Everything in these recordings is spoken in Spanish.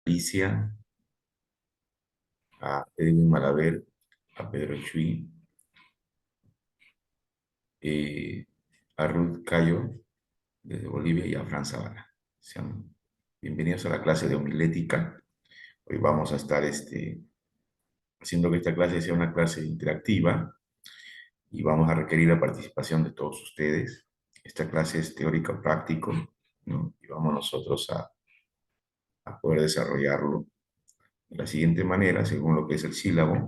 Alicia, a Edwin Malaver, a Pedro Chuy, a Ruth Cayo, desde Bolivia, y a Fran Zavala. Sean bienvenidos a la clase de homilética. Hoy vamos a estar haciendo que esta clase sea una clase interactiva y vamos a requerir la participación de todos ustedes. Esta clase es teórico-práctico, ¿no? Y vamos nosotros a poder desarrollarlo de la siguiente manera, según lo que es el sílabo,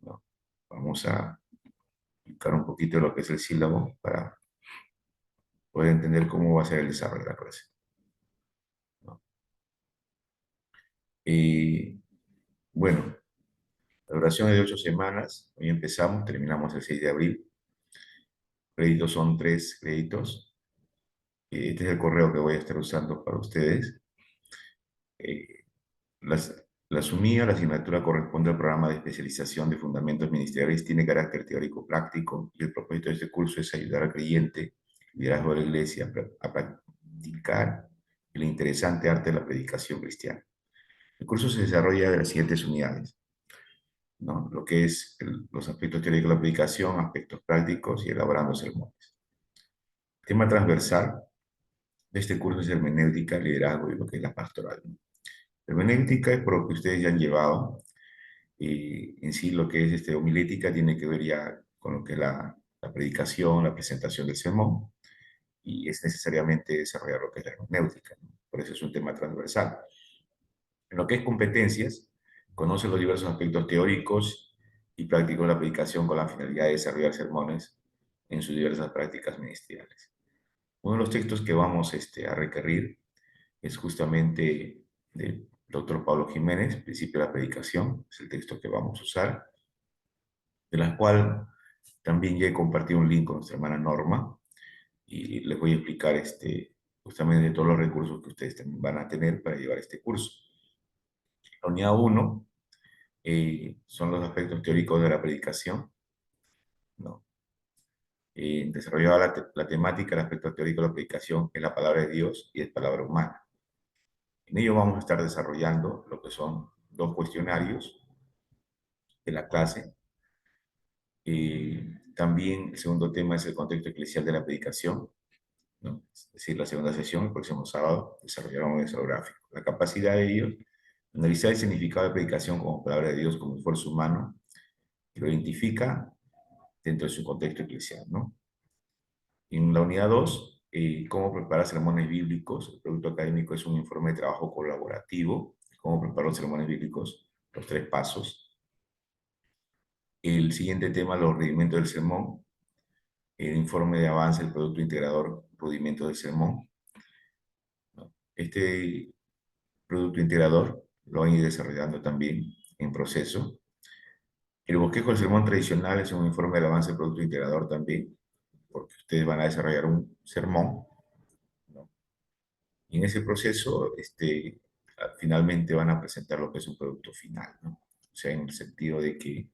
¿no? Vamos a explicar un poquito lo que es el sílabo para poder entender cómo va a ser el desarrollo de la clase, ¿no? Y bueno, la duración es de 8 semanas. Hoy empezamos, terminamos el 6 de abril. Créditos son 3 créditos. Este es el correo que voy a estar usando para ustedes. Eh, la SUMIA, la asignatura corresponde al programa de especialización de fundamentos ministeriales, tiene carácter teórico-práctico y el propósito de este curso es ayudar al creyente, liderazgo de la iglesia, a practicar el interesante arte de la predicación cristiana. El curso se desarrolla de las siguientes unidades, ¿no? Lo que es los aspectos teóricos de la predicación, aspectos prácticos y elaborando sermones. El tema transversal de este curso es hermenéutica, liderazgo y lo que es la pastoral, ¿no? Hermenéutica es por lo que ustedes ya han llevado, y en sí lo que es homilética tiene que ver ya con lo que es la predicación, la presentación del sermón, y es necesariamente desarrollar lo que es la hermenéutica, ¿no? Por eso es un tema transversal. En lo que es competencias, conoce los diversos aspectos teóricos y prácticos de la predicación con la finalidad de desarrollar sermones en sus diversas prácticas ministeriales. Uno de los textos que vamos a requerir es justamente del doctor Pablo Jiménez, Principio de la Predicación, es el texto que vamos a usar, de la cual también ya he compartido un link con nuestra hermana Norma, y les voy a explicar justamente todos los recursos que ustedes también van a tener para llevar este curso. La unidad 1 son los aspectos teóricos de la predicación, ¿no? Desarrollaba la temática, el aspecto teórico de la predicación es la palabra de Dios y es palabra humana. En ello vamos a estar desarrollando lo que son 2 cuestionarios de la clase. También el segundo tema es el contexto eclesial de la predicación, ¿no? Es decir, la segunda sesión, el próximo sábado, desarrollaremos un ensayo gráfico. La capacidad de ellos, analizar el significado de predicación como palabra de Dios, como esfuerzo humano, y lo identifica dentro de su contexto eclesial, ¿no? En la unidad 2, cómo preparar sermones bíblicos. El producto académico es un informe de trabajo colaborativo, cómo preparar los sermones bíblicos, los 3 pasos. El siguiente tema, los rudimentos del sermón. El informe de avance del producto integrador, rudimentos del sermón. Este producto integrador lo van a ir desarrollando también en proceso. El bosquejo del sermón tradicional es un informe del avance del producto integrador también, porque ustedes van a desarrollar un sermón, ¿no? Y en ese proceso, finalmente van a presentar lo que es un producto final, ¿no? O sea, en el sentido de que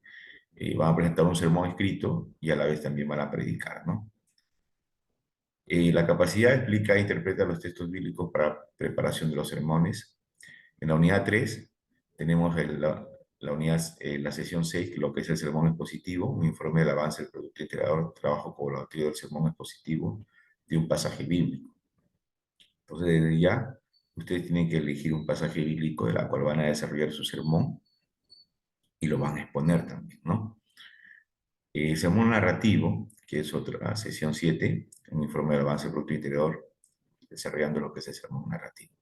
van a presentar un sermón escrito y a la vez también van a predicar, ¿no? La capacidad explica e interpreta los textos bíblicos para preparación de los sermones. En la unidad 3 tenemos la unidad, la sesión 6, que lo que es el sermón expositivo, un informe del avance del producto integrador, trabajo colaborativo del sermón expositivo de un pasaje bíblico. Entonces, desde ya, ustedes tienen que elegir un pasaje bíblico de la cual van a desarrollar su sermón y lo van a exponer también, ¿no? El sermón narrativo, que es otra sesión 7, un informe del avance del producto integrador, desarrollando lo que es el sermón narrativo.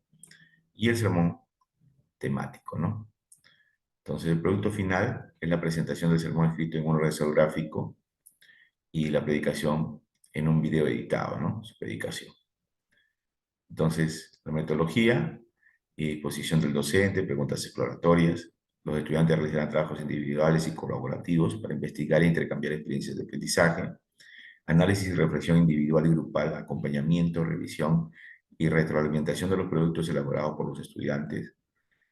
Y el sermón temático, ¿no? Entonces, el producto final es la presentación del sermón escrito en un resumen gráfico y la predicación en un video editado, ¿no? Su predicación. Entonces, la metodología, posición del docente, preguntas exploratorias. Los estudiantes realizarán trabajos individuales y colaborativos para investigar e intercambiar experiencias de aprendizaje, análisis y reflexión individual y grupal, acompañamiento, revisión y retroalimentación de los productos elaborados por los estudiantes.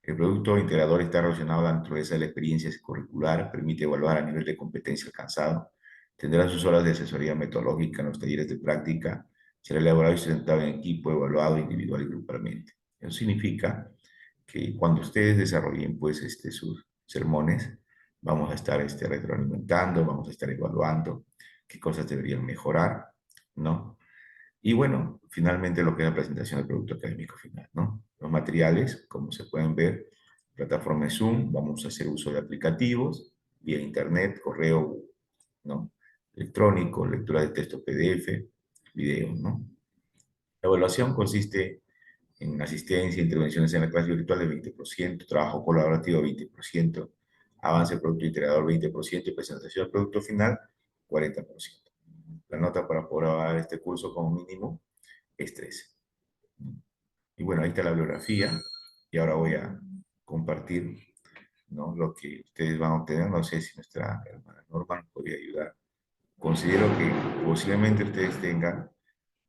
El producto integrador está relacionado a la naturaleza de la experiencia curricular, permite evaluar a nivel de competencia alcanzado, tendrá sus horas de asesoría metodológica en los talleres de práctica, será elaborado y sustentado en equipo, evaluado individual y grupalmente. Eso significa que cuando ustedes desarrollen pues sus sermones, vamos a estar retroalimentando, vamos a estar evaluando qué cosas deberían mejorar, ¿no? Y bueno, finalmente lo que es la presentación del producto académico final, ¿no? Los materiales, como se pueden ver, plataforma Zoom, vamos a hacer uso de aplicativos, vía internet, correo, ¿no? Electrónico, lectura de texto PDF, video, ¿no? La evaluación consiste en asistencia, intervenciones en la clase virtual de 20%, trabajo colaborativo 20%, avance del producto integrador 20% y presentación del producto final 40%. La nota para poder aprobar este curso como mínimo es 13. Y bueno, ahí está la bibliografía y ahora voy a compartir, ¿no?, lo que ustedes van a obtener. No sé si nuestra hermana Norma nos podría ayudar. Considero que posiblemente ustedes tengan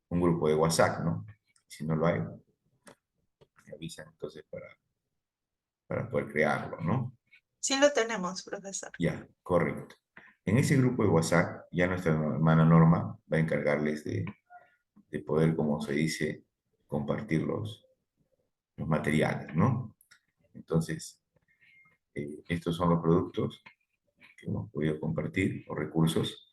un grupo de WhatsApp, ¿no? Si no lo hay, me avisan entonces para poder crearlo, ¿no? Sí lo tenemos, profesor. Ya, correcto. En ese grupo de WhatsApp, ya nuestra hermana Norma va a encargarles de poder, como se dice, compartir los materiales, ¿no? Entonces, estos son los productos que hemos podido compartir, los recursos,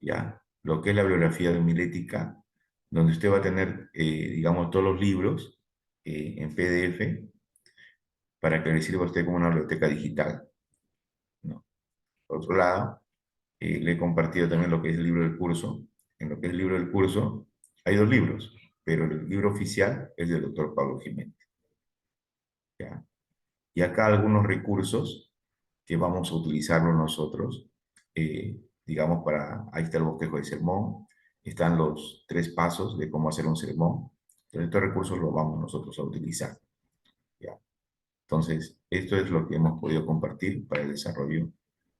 ya. Lo que es la bibliografía de homilética, donde usted va a tener, digamos, todos los libros en PDF para que le sirva a usted como una biblioteca digital, ¿no? Por otro lado, le he compartido también lo que es el libro del curso. En lo que es el libro del curso, hay dos libros, pero el libro oficial es del doctor Pablo Jiménez, ¿ya? Y acá algunos recursos que vamos a utilizarlo nosotros, digamos, ahí está el bosquejo de sermón, están los 3 pasos de cómo hacer un sermón. Entonces, estos recursos los vamos nosotros a utilizar, ¿ya? Entonces, esto es lo que hemos podido compartir para el desarrollo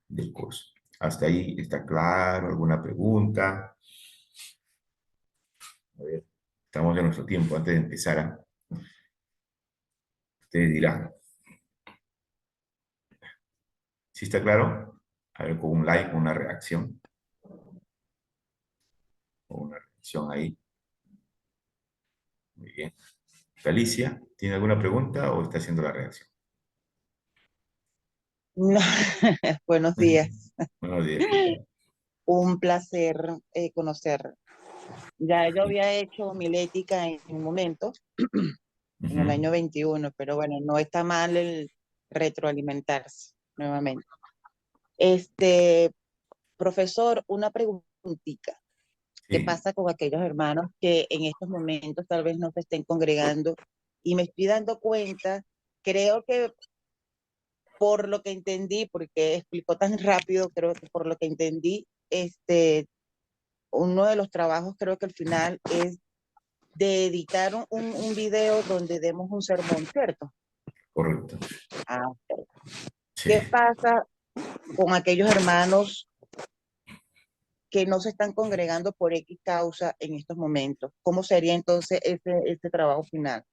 del curso. ¿Hasta ahí está claro? ¿Alguna pregunta? A ver, estamos en nuestro tiempo. Antes de empezar, ustedes dirán, ¿sí está claro? A ver, con un like, una reacción, o una reacción ahí. Muy bien. Galicia, ¿tiene alguna pregunta o está haciendo la reacción? No, buenos días. Buenos días, ¿qué tal? Un placer conocer. Ya yo había hecho homilética en un momento, en el Ujú. año 21, pero bueno, no está mal el retroalimentarse nuevamente. Este, profesor, una preguntita. ¿Qué Sí, pasa con aquellos hermanos que en estos momentos tal vez no se estén congregando? Y me estoy dando cuenta, creo que por lo que entendí, porque explicó tan rápido, creo que por lo que entendí, uno de los trabajos creo que al final es de editar un video donde demos un sermón, ¿cierto? correcto. Ah, Sí. ¿qué pasa con aquellos hermanos que no se están congregando por X causa en estos momentos? ¿Cómo sería entonces ese trabajo final?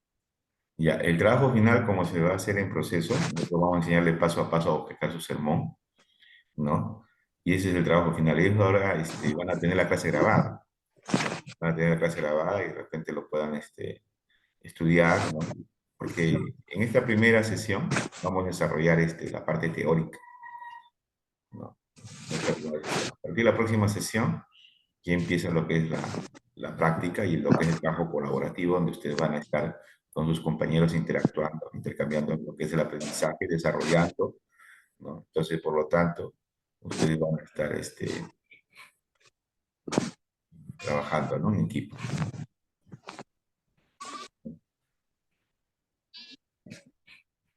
Ya, el trabajo final, como se va a hacer en proceso, nosotros vamos a enseñarle paso a paso a objetar su sermón, ¿no? Y ese es el trabajo final. Ellos ahora van a tener la clase grabada, van a tener la clase grabada y de repente lo puedan estudiar, ¿no? Porque en esta primera sesión vamos a desarrollar la parte teórica, ¿no? Esta primera sesión. A partir de la próxima sesión ya empieza lo que es la práctica y lo que es el trabajo colaborativo, donde ustedes van a estar con sus compañeros interactuando, intercambiando lo que es el aprendizaje, desarrollando, ¿no? Entonces, por lo tanto, ustedes van a estar trabajando, ¿no?, en equipo.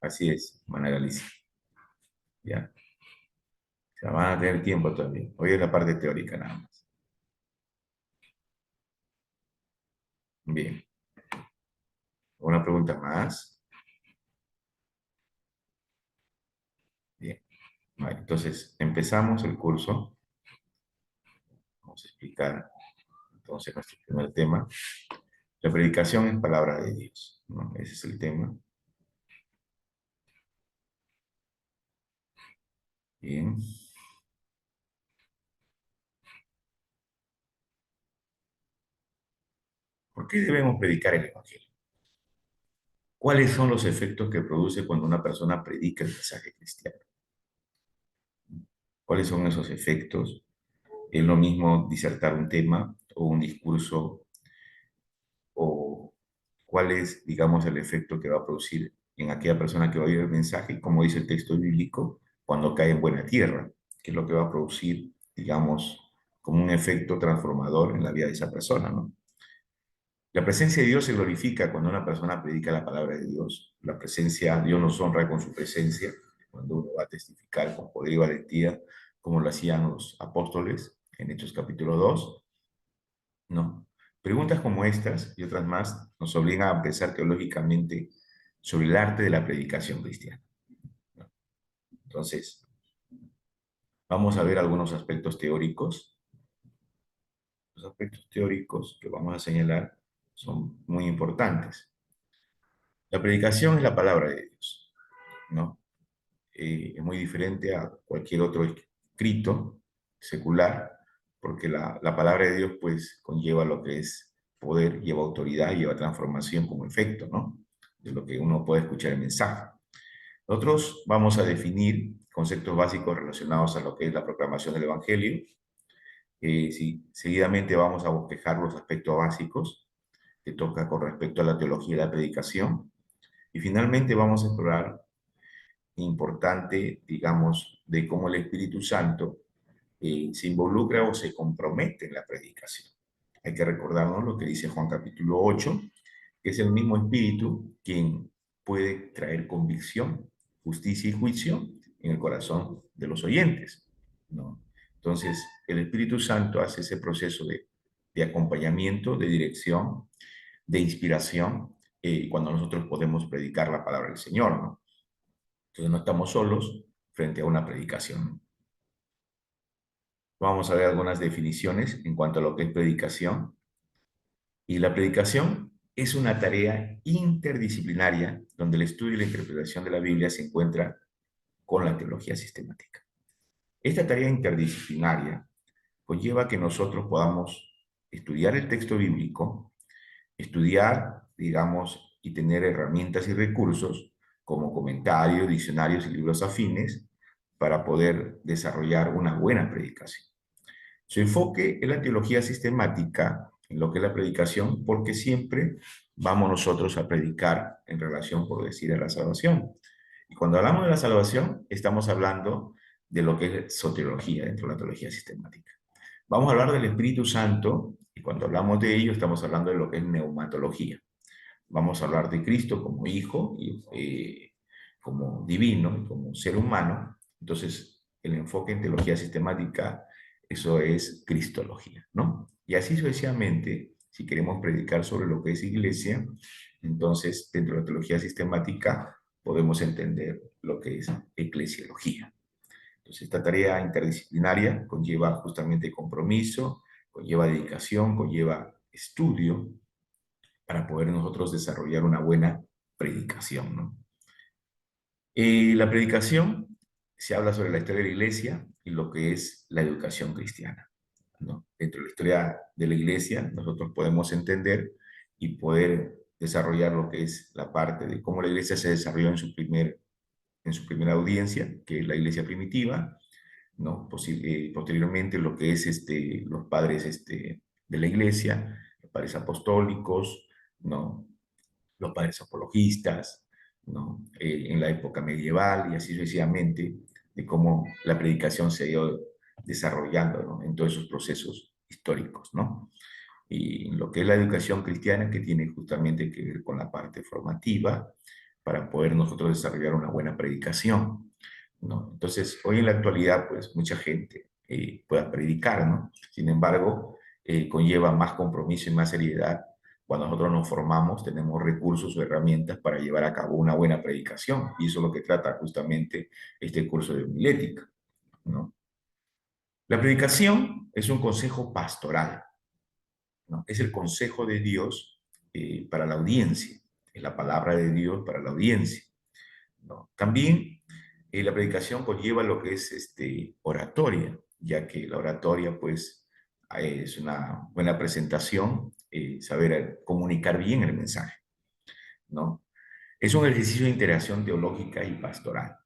Así es, Manuel Alicia. Ya. O sea, van a tener tiempo todavía. Hoy es la parte teórica nada más. Bien. ¿Una pregunta más? Bien. Vale, entonces, empezamos el curso. Vamos a explicar entonces nuestro primer tema. La predicación es palabra de Dios, ¿no? Ese es el tema. Bien. ¿Por qué debemos predicar el Evangelio? ¿Cuáles son los efectos que produce cuando una persona predica el mensaje cristiano? ¿Cuáles son esos efectos? Es lo mismo disertar un tema o un discurso, o cuál es, digamos, el efecto que va a producir en aquella persona que va a oír el mensaje, como dice el texto bíblico, cuando cae en buena tierra, que es lo que va a producir, digamos, como un efecto transformador en la vida de esa persona, ¿no? La presencia de Dios se glorifica cuando una persona predica la palabra de Dios. La presencia, Dios nos honra con su presencia, cuando uno va a testificar con poder y valentía, como lo hacían los apóstoles en Hechos capítulo 2, ¿no? Preguntas como estas y otras más nos obligan a pensar teológicamente sobre el arte de la predicación cristiana, ¿no? Entonces, vamos a ver algunos aspectos teóricos. Los aspectos teóricos que vamos a señalar son muy importantes. La predicación es la palabra de Dios, ¿no? Es muy diferente a cualquier otro escrito secular, porque la palabra de Dios pues conlleva lo que es poder, lleva autoridad, lleva transformación como efecto, ¿no? De lo que uno puede escuchar el mensaje. Nosotros vamos a definir conceptos básicos relacionados a lo que es la proclamación del Evangelio. Sí, seguidamente vamos a bosquejar los aspectos básicos que toca con respecto a la teología de la predicación. Y finalmente vamos a explorar importante, digamos, de cómo el Espíritu Santo se involucra o se compromete en la predicación. Hay que recordarnos lo que dice Juan capítulo 8, que es el mismo Espíritu quien puede traer convicción, justicia y juicio en el corazón de los oyentes, ¿no? Entonces, el Espíritu Santo hace ese proceso de acompañamiento, de dirección, de inspiración, cuando nosotros podemos predicar la palabra del Señor, ¿no? Entonces no estamos solos frente a una predicación. Vamos a ver algunas definiciones en cuanto a lo que es predicación. Y la predicación es una tarea interdisciplinaria donde el estudio y la interpretación de la Biblia se encuentra con la teología sistemática. Esta tarea interdisciplinaria conlleva que nosotros podamos estudiar el texto bíblico, estudiar, digamos, y tener herramientas y recursos como comentarios, diccionarios y libros afines para poder desarrollar una buena predicación. Su enfoque es la teología sistemática en lo que es la predicación, porque siempre vamos nosotros a predicar en relación, por decir, a la salvación. Y cuando hablamos de la salvación, estamos hablando de lo que es soteriología dentro de la teología sistemática. Vamos a hablar del Espíritu Santo, y cuando hablamos de ello, estamos hablando de lo que es neumatología. Vamos a hablar de Cristo como hijo, como divino, y como ser humano. Entonces, el enfoque en teología sistemática, eso es cristología, ¿no? Y así sucesivamente, si queremos predicar sobre lo que es iglesia, entonces, dentro de la teología sistemática, podemos entender lo que es eclesiología. Entonces, esta tarea interdisciplinaria conlleva justamente compromiso, conlleva dedicación, conlleva estudio para poder nosotros desarrollar una buena predicación, ¿no? La predicación se habla sobre la historia de la iglesia y lo que es la educación cristiana, ¿no? Dentro de la historia de la iglesia, nosotros podemos entender y poder desarrollar lo que es la parte de cómo la iglesia se desarrolló en su primera audiencia, que es la iglesia primitiva, ¿no? Posteriormente lo que es los padres de la iglesia, los padres apostólicos, ¿no? Los padres apologistas, ¿no? En la época medieval y así sucesivamente, de cómo la predicación se ha ido desarrollando, ¿no? En todos esos procesos históricos, ¿no? Y lo que es la educación cristiana, que tiene justamente que ver con la parte formativa, para poder nosotros desarrollar una buena predicación, ¿no? Entonces, hoy en la actualidad, pues mucha gente pueda predicar, ¿no? Sin embargo, conlleva más compromiso y más seriedad. Cuando nosotros nos formamos, tenemos recursos o herramientas para llevar a cabo una buena predicación. Y eso es lo que trata justamente este curso de homilética, ¿no? La predicación es un consejo pastoral, ¿no? Es el consejo de Dios para la audiencia, es la palabra de Dios para la audiencia, ¿no? También la predicación conlleva lo que es oratoria, ya que la oratoria pues es una buena presentación, saber comunicar bien el mensaje, ¿no? Es un ejercicio de interacción teológica y pastoral.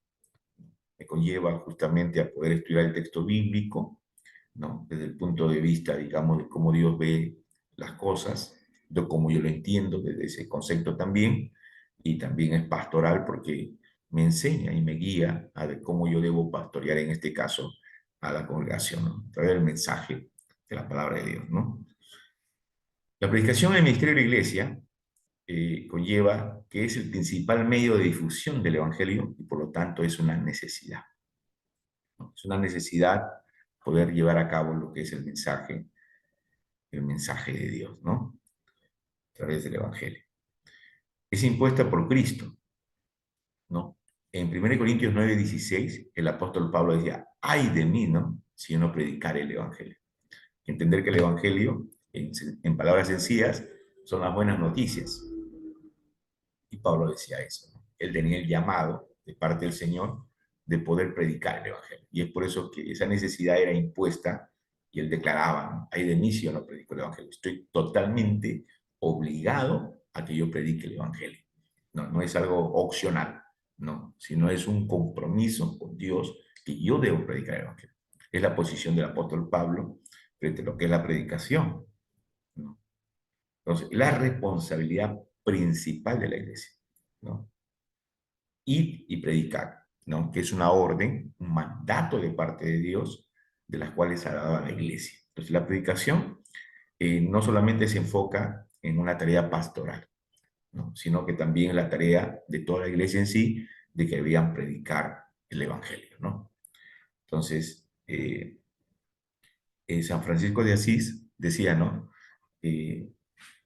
Me conlleva justamente a poder estudiar el texto bíblico, ¿no? Desde el punto de vista, digamos, de cómo Dios ve las cosas, de cómo yo lo entiendo desde ese concepto también, y también es pastoral porque me enseña y me guía a de cómo yo debo pastorear, en este caso, a la congregación, ¿no? A través del mensaje de la palabra de Dios, ¿no? La predicación en el ministerio de la iglesia conlleva que es el principal medio de difusión del evangelio y por lo tanto es una necesidad, ¿no? Es una necesidad poder llevar a cabo lo que es el mensaje de Dios, ¿no? A través del evangelio. Es impuesta por Cristo, ¿no? En 1 Corintios 9:16, el apóstol Pablo decía, ay de mí, ¿no? Si yo no predicara el evangelio. Entender que el evangelio, en palabras sencillas, son las buenas noticias. Y Pablo decía eso, ¿no? Él tenía el llamado de parte del Señor de poder predicar el evangelio. Y es por eso que esa necesidad era impuesta y él declaraba, ¿no? Ay de mí si yo no predico el evangelio. Estoy totalmente obligado a que yo predique el evangelio. No, no es algo opcional, no, sino es un compromiso con Dios que yo debo predicar el evangelio. Es la posición del apóstol Pablo frente a lo que es la predicación, ¿no? Entonces, la responsabilidad principal de la iglesia, ¿no? Ir y predicar, ¿no? Que es una orden, un mandato de parte de Dios, de las cuales ha dado a la iglesia. Entonces, la predicación no solamente se enfoca en una tarea pastoral, ¿no? Sino que también en la tarea de toda la iglesia en sí, de que debían predicar el evangelio, ¿no? Entonces, San Francisco de Asís decía, ¿no?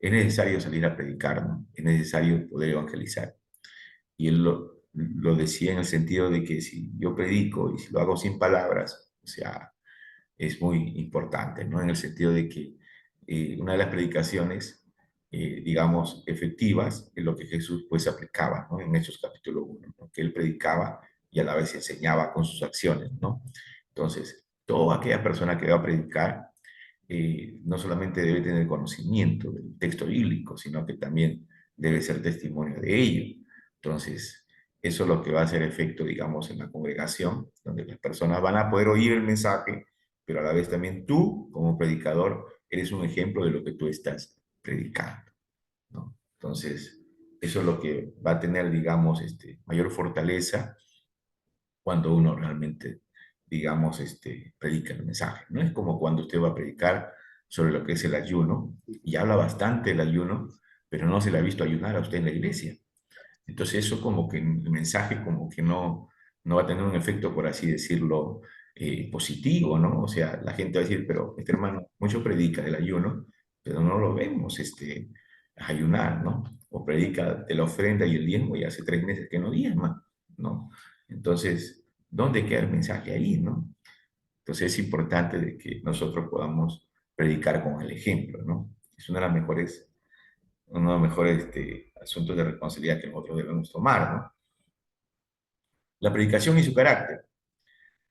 Es necesario salir a predicar, ¿no? Es necesario poder evangelizar. Y él lo decía en el sentido de que si yo predico y si lo hago sin palabras, o sea, es muy importante, ¿no? En el sentido de que una de las predicaciones, digamos, efectivas, es lo que Jesús pues aplicaba, ¿no? En Hechos capítulo 1, ¿no? Que él predicaba y a la vez enseñaba con sus acciones, ¿no? Entonces, toda aquella persona que va a predicar, no solamente debe tener conocimiento del texto bíblico, sino que también debe ser testimonio de ello. Entonces, eso es lo que va a hacer efecto, digamos, en la congregación, donde las personas van a poder oír el mensaje, pero a la vez también tú, como predicador, eres un ejemplo de lo que tú estás predicando, ¿no? Entonces, eso es lo que va a tener, digamos, mayor fortaleza cuando uno realmente, digamos, predica el mensaje. No es como cuando usted va a predicar sobre lo que es el ayuno, y habla bastante del ayuno, pero no se le ha visto ayunar a usted en la iglesia. Entonces eso como que el mensaje como que no va a tener un efecto, por así decirlo, positivo, ¿no? O sea, la gente va a decir, pero este hermano mucho predica del ayuno, pero no lo vemos ayunar, ¿no? O predica de la ofrenda y el diezmo y hace 3 meses que no diezma, ¿no? Entonces, ¿dónde queda el mensaje ahí, no? Entonces es importante de que nosotros podamos predicar con el ejemplo, ¿no? Es uno de los mejores asuntos de responsabilidad que nosotros debemos tomar, ¿no? La predicación y su carácter.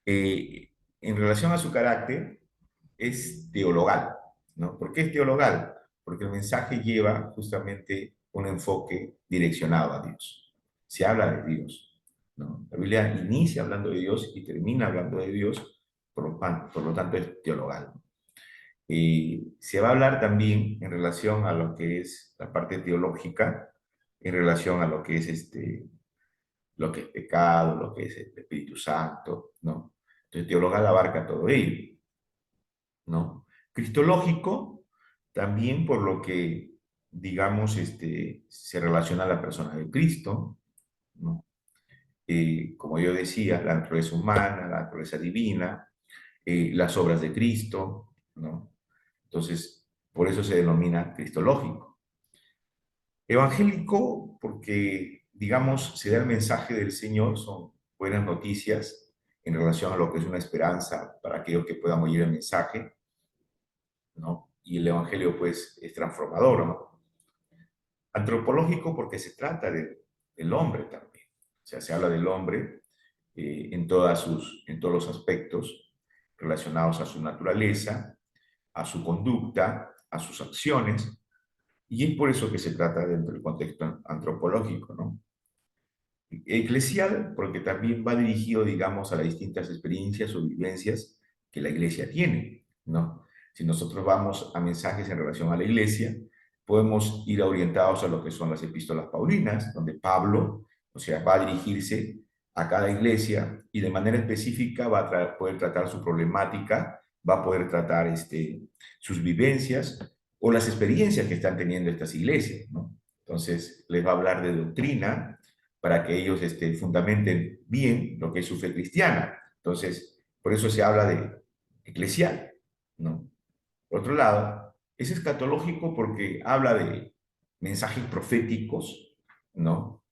En relación a su carácter, es teologal, ¿no? ¿Por qué es teologal? Porque el mensaje lleva justamente un enfoque direccionado a Dios. Se habla de Dios, ¿no? La Biblia inicia hablando de Dios y termina hablando de Dios, por lo tanto es teologal. Se va a hablar también en relación a lo que es la parte teológica, en relación a lo que es lo que es pecado, lo que es el Espíritu Santo, ¿no? Entonces, teologal abarca todo ello, ¿no? Cristológico, también por lo que, digamos, se relaciona a la persona de Cristo, ¿no? Como yo decía, la naturaleza humana, la naturaleza divina, las obras de Cristo, ¿no? Entonces, por eso se denomina cristológico. Evangélico, porque, digamos, se da el mensaje del Señor, son buenas noticias en relación a lo que es una esperanza para aquellos que puedan oír el mensaje, ¿no? Y el Evangelio, pues, es transformador, ¿no? Antropológico, porque se trata del hombre también. O sea, se habla del hombre en todos los aspectos relacionados a su naturaleza, a su conducta, a sus acciones, y es por eso que se trata dentro del contexto antropológico, ¿no? Eclesial, porque también va dirigido, digamos, a las distintas experiencias o vivencias que la iglesia tiene, ¿no? Si nosotros vamos a mensajes en relación a la iglesia, podemos ir orientados a lo que son las epístolas paulinas, donde Pablo, o sea, va a dirigirse a cada iglesia y de manera específica va a poder tratar su problemática, va a poder tratar sus vivencias o las experiencias que están teniendo estas iglesias, ¿no? Entonces, les va a hablar de doctrina, para que ellos fundamenten bien lo que es su fe cristiana. Entonces, por eso se habla de eclesial, ¿no? Por otro lado, es escatológico porque habla de mensajes proféticos, ¿no?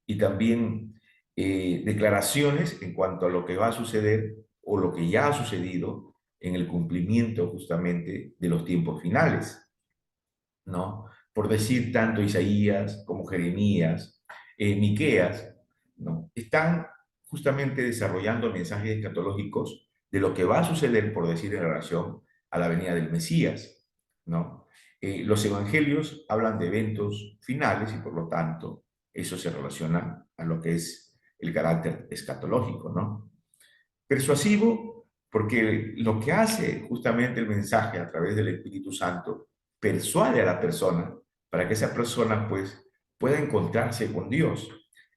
Y también declaraciones en cuanto a lo que va a suceder o lo que ya ha sucedido en el cumplimiento justamente de los tiempos finales, ¿no? Por decir tanto Isaías como Jeremías, Miqueas, ¿no? Están justamente desarrollando mensajes escatológicos de lo que va a suceder, por decir, en relación a la venida del Mesías, ¿no? Los evangelios hablan de eventos finales y por lo tanto eso se relaciona a lo que es el carácter escatológico, ¿no? Persuasivo, porque lo que hace justamente el mensaje a través del Espíritu Santo persuade a la persona para que esa persona pues pueda encontrarse con Dios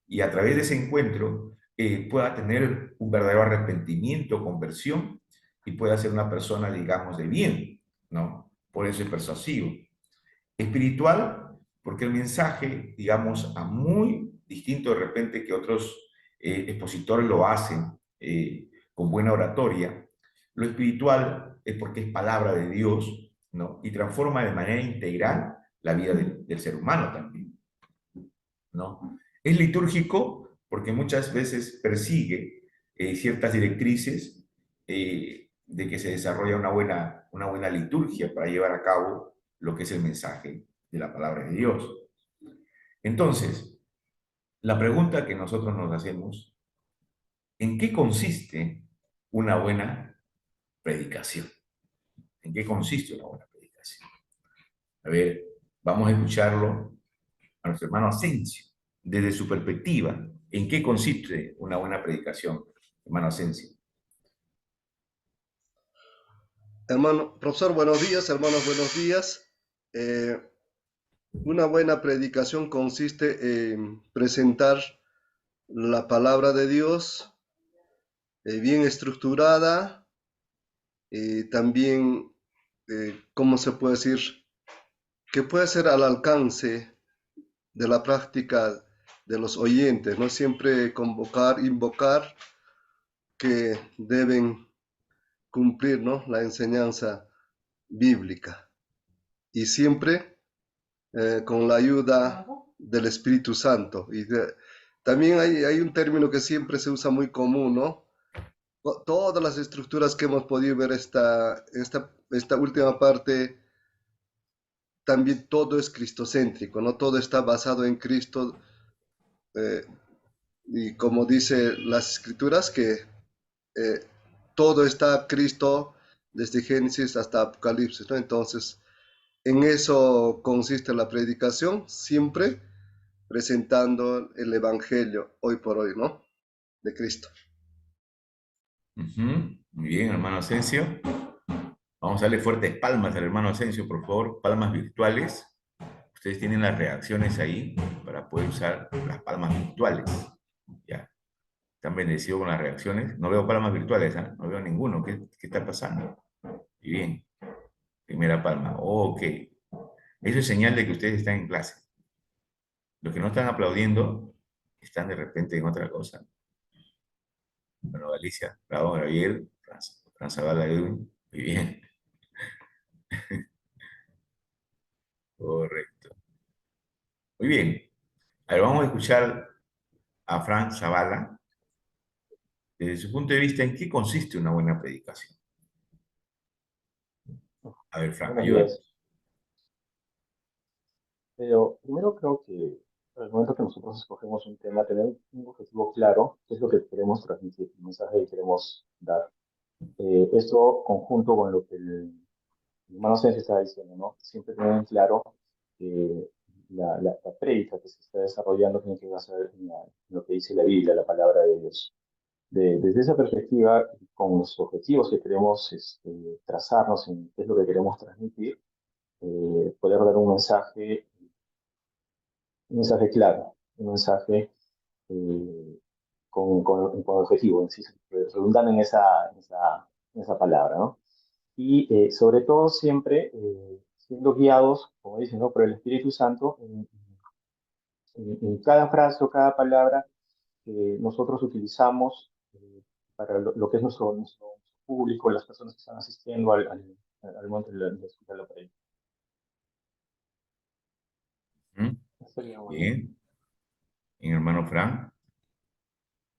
y a través de ese encuentro pueda tener un verdadero arrepentimiento, conversión y pueda ser una persona, digamos, de bien, ¿no? Por eso es persuasivo. Espiritual, porque el mensaje, digamos, a muy distinto de repente que otros expositores lo hacen con buena oratoria, lo espiritual es porque es palabra de Dios, ¿no? Y transforma de manera integral la vida del ser humano también, ¿no? Es litúrgico porque muchas veces persigue ciertas directrices de que se desarrolla una buena liturgia para llevar a cabo lo que es el mensaje de la palabra de Dios. Entonces, la pregunta que nosotros nos hacemos, ¿en qué consiste una buena predicación? ¿En qué consiste una buena predicación? A ver, vamos a escucharlo a nuestro hermano Asensio, desde su perspectiva, ¿en qué consiste una buena predicación, hermano Asensio? Hermano, profesor, buenos días, hermanos, buenos días. Eh, una buena predicación consiste en presentar la palabra de Dios bien estructurada, también, ¿cómo se puede decir? Que puede ser al alcance de la práctica de los oyentes, no siempre convocar, invocar, que deben cumplir, ¿no?, la enseñanza bíblica. Y siempre con la ayuda del Espíritu Santo. También hay un término que siempre se usa muy común, ¿no? Todas las estructuras que hemos podido ver esta última parte, también todo es cristocéntrico, ¿no? Todo está basado en Cristo, eh, y como dice las escrituras, que eh, todo está Cristo desde Génesis hasta Apocalipsis, ¿no? Entonces, en eso consiste la predicación, siempre presentando el Evangelio hoy por hoy, ¿no? De Cristo. Muy bien, hermano Asensio. Vamos a darle fuertes palmas al hermano Asensio, por favor, palmas virtuales. Ustedes tienen las reacciones ahí para poder usar las palmas virtuales. Ya, están bendecidos con las reacciones. No veo palmas virtuales, ¿eh? No veo ninguno. ¿Qué está pasando? Y bien, primera palma. Ok. Eso es señal de que ustedes están en clase. Los que no están aplaudiendo están de repente en otra cosa. Bueno, Alicia, bravo, Gabriel, Franzabala, Edwin, muy bien. Correcto. Muy bien. A ver, vamos a escuchar a Frank Zavala desde su punto de vista en qué consiste una buena predicación. A ver, Frank, Buenos ayúdame. días. Pero primero creo que al momento que nosotros escogemos un tema, tener un objetivo claro, qué es lo que queremos transmitir, el mensaje que queremos dar. Esto conjunto con lo que el hermano Sánchez estaba diciendo, ¿no? Siempre tener en claro la prédica que se está desarrollando tiene que basar en lo que dice la Biblia, la palabra de Dios. Desde esa perspectiva, con los objetivos que queremos trazarnos en qué es lo que queremos transmitir, poder dar un mensaje claro, un mensaje eh, con objetivo, redundando en esa palabra, ¿no? Y sobre todo siempre siendo guiados, como dicen, ¿no? Por el Espíritu Santo en cada frase o cada palabra que nosotros utilizamos para lo que es nuestro público, las personas que están asistiendo al momento de escuchar la prédica. ¿Mm? Sería bueno. Bien. Bien, hermano Frank.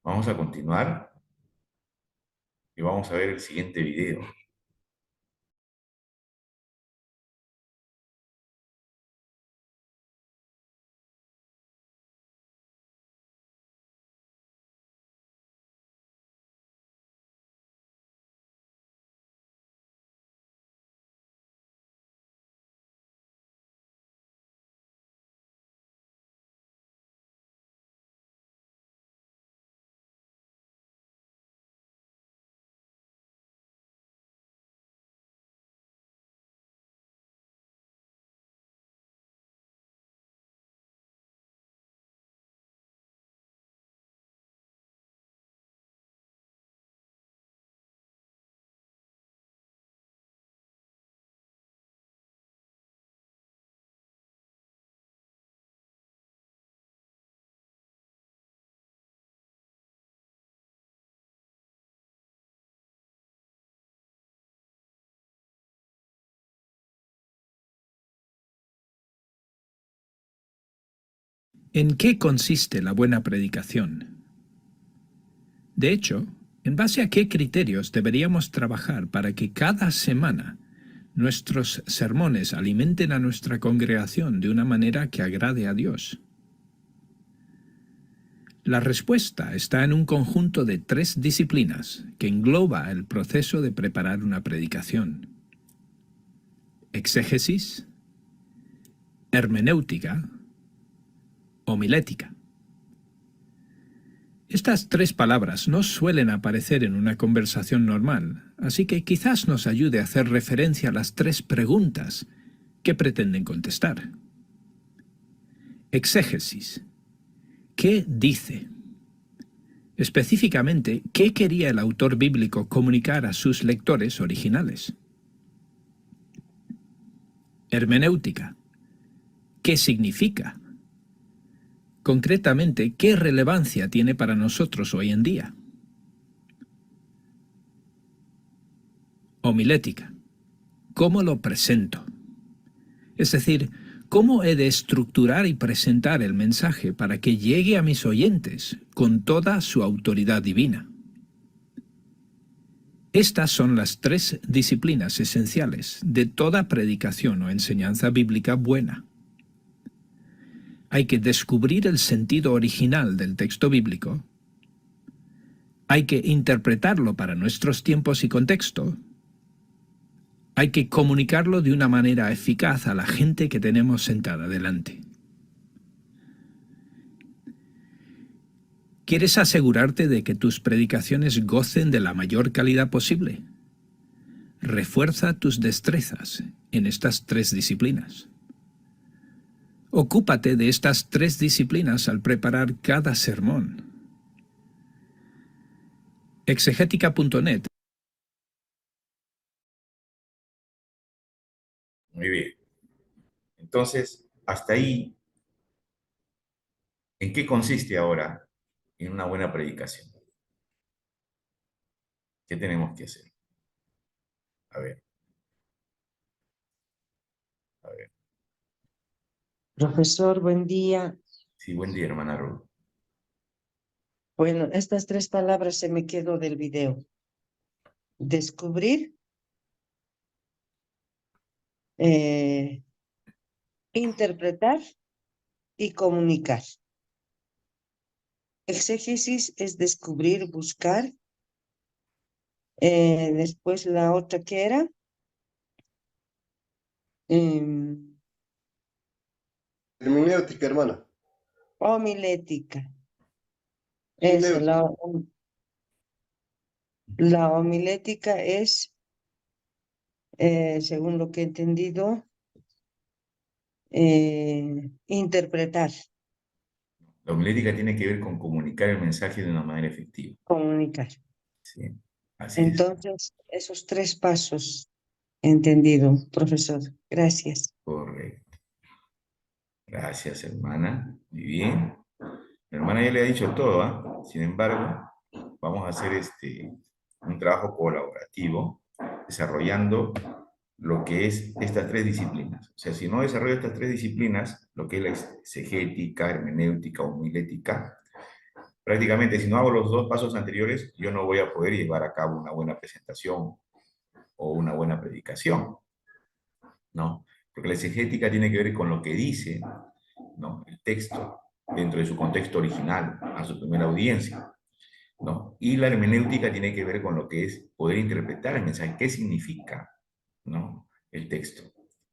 Vamos a continuar y vamos a ver el siguiente video. ¿En qué consiste la buena predicación? De hecho, ¿en base a qué criterios deberíamos trabajar para que cada semana nuestros sermones alimenten a nuestra congregación de una manera que agrade a Dios? La respuesta está en un conjunto de 3 disciplinas que engloba el proceso de preparar una predicación: exégesis, hermenéutica, homilética. Estas 3 palabras no suelen aparecer en una conversación normal, así que quizás nos ayude a hacer referencia a las 3 preguntas que pretenden contestar. Exégesis. ¿Qué dice? Específicamente, ¿qué quería el autor bíblico comunicar a sus lectores originales? Hermenéutica. ¿Qué significa? Concretamente, ¿qué relevancia tiene para nosotros hoy en día? Homilética. ¿Cómo lo presento? Es decir, ¿cómo he de estructurar y presentar el mensaje para que llegue a mis oyentes con toda su autoridad divina? Estas son las 3 disciplinas esenciales de toda predicación o enseñanza bíblica buena. Hay que descubrir el sentido original del texto bíblico. Hay que interpretarlo para nuestros tiempos y contexto. Hay que comunicarlo de una manera eficaz a la gente que tenemos sentada delante. ¿Quieres asegurarte de que tus predicaciones gocen de la mayor calidad posible? Refuerza tus destrezas en estas 3 disciplinas. Ocúpate de estas 3 disciplinas al preparar cada sermón. Exegética.net. Muy bien. Entonces, hasta ahí, ¿en qué consiste ahora en una buena predicación? ¿Qué tenemos que hacer? A ver, a ver. Profesor, buen día. Sí, buen día, hermana Ruth. Bueno, estas 3 palabras se me quedó del video. Descubrir, eh, interpretar y comunicar. Exégesis es descubrir, buscar. Después la otra que era. Hermenéutica, hermana. Homilética. Sí, Es la homilética es, según lo que he entendido, interpretar, La homilética tiene que ver con comunicar el mensaje de una manera efectiva. comunicar. ¿Sí? Así es. Entonces, esos tres pasos, entendido, profesor. Gracias. Correcto. Gracias, hermana. Muy bien. Mi hermana ya le ha dicho todo, ¿ah? Sin embargo, vamos a hacer un trabajo colaborativo desarrollando lo que es estas tres disciplinas. O sea, si no desarrollo estas tres disciplinas, lo que es la exegética, hermenéutica, homilética, prácticamente si no hago los dos pasos anteriores, yo no voy a poder llevar a cabo una buena presentación o una buena predicación, ¿no? Porque la exegética tiene que ver con lo que dice, ¿no?, el texto dentro de su contexto original, a su primera audiencia, ¿no? Y la hermenéutica tiene que ver con lo que es poder interpretar el mensaje, qué significa, ¿no?, el texto.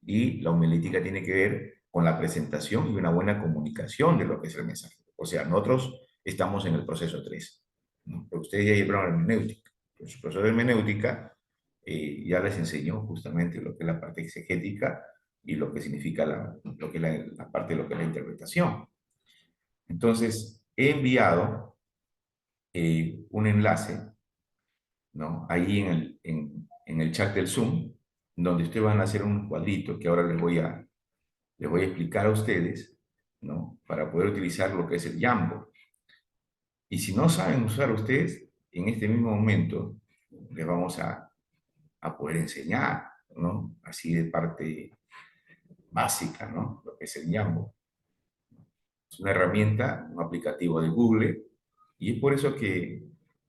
Y la homilética tiene que ver con la presentación y una buena comunicación de lo que es el mensaje. O sea, nosotros estamos en el proceso 3, ¿no? Pero ustedes ya llevaron la hermenéutica. En su proceso de hermenéutica ya les enseñó justamente lo que es la parte exegética y lo que significa lo que es la parte de lo que es la interpretación. Entonces, he enviado un enlace, ¿no?, ahí en el chat del Zoom, donde ustedes van a hacer un cuadrito que ahora les voy a explicar a ustedes, ¿no?, para poder utilizar lo que es el Jamboard. Y si no saben usar ustedes, en este mismo momento les vamos a poder enseñar, ¿no?, así de parte básica, ¿no?, lo que es el Jamboard. Es una herramienta, un aplicativo de Google, y es por eso que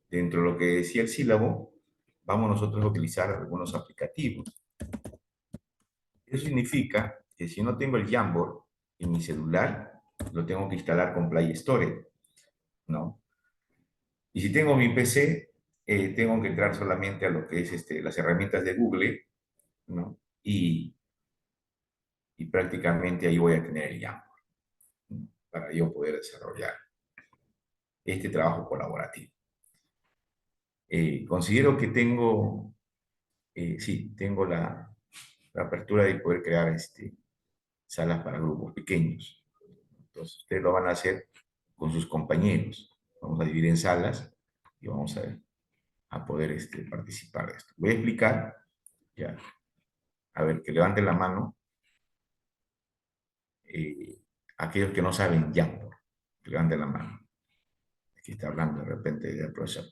dentro de lo que decía el sílabo, vamos nosotros a utilizar algunos aplicativos. Eso significa que si no tengo el Jamboard en mi celular, lo tengo que instalar con Play Store, ¿no? Y si tengo mi PC, tengo que entrar solamente a lo que es las herramientas de Google, ¿no? Y prácticamente ahí voy a tener el Jamboard, ¿no?, para yo poder desarrollar este trabajo colaborativo. Considero que tengo, sí, tengo la apertura de poder crear salas para grupos pequeños. Entonces, ustedes lo van a hacer con sus compañeros. Vamos a dividir en salas y vamos a poder participar de esto. Voy a explicar, ya. A ver, que levanten la mano aquellos que no saben Jamboard. Levanten la mano. Aquí está hablando de repente del profesor.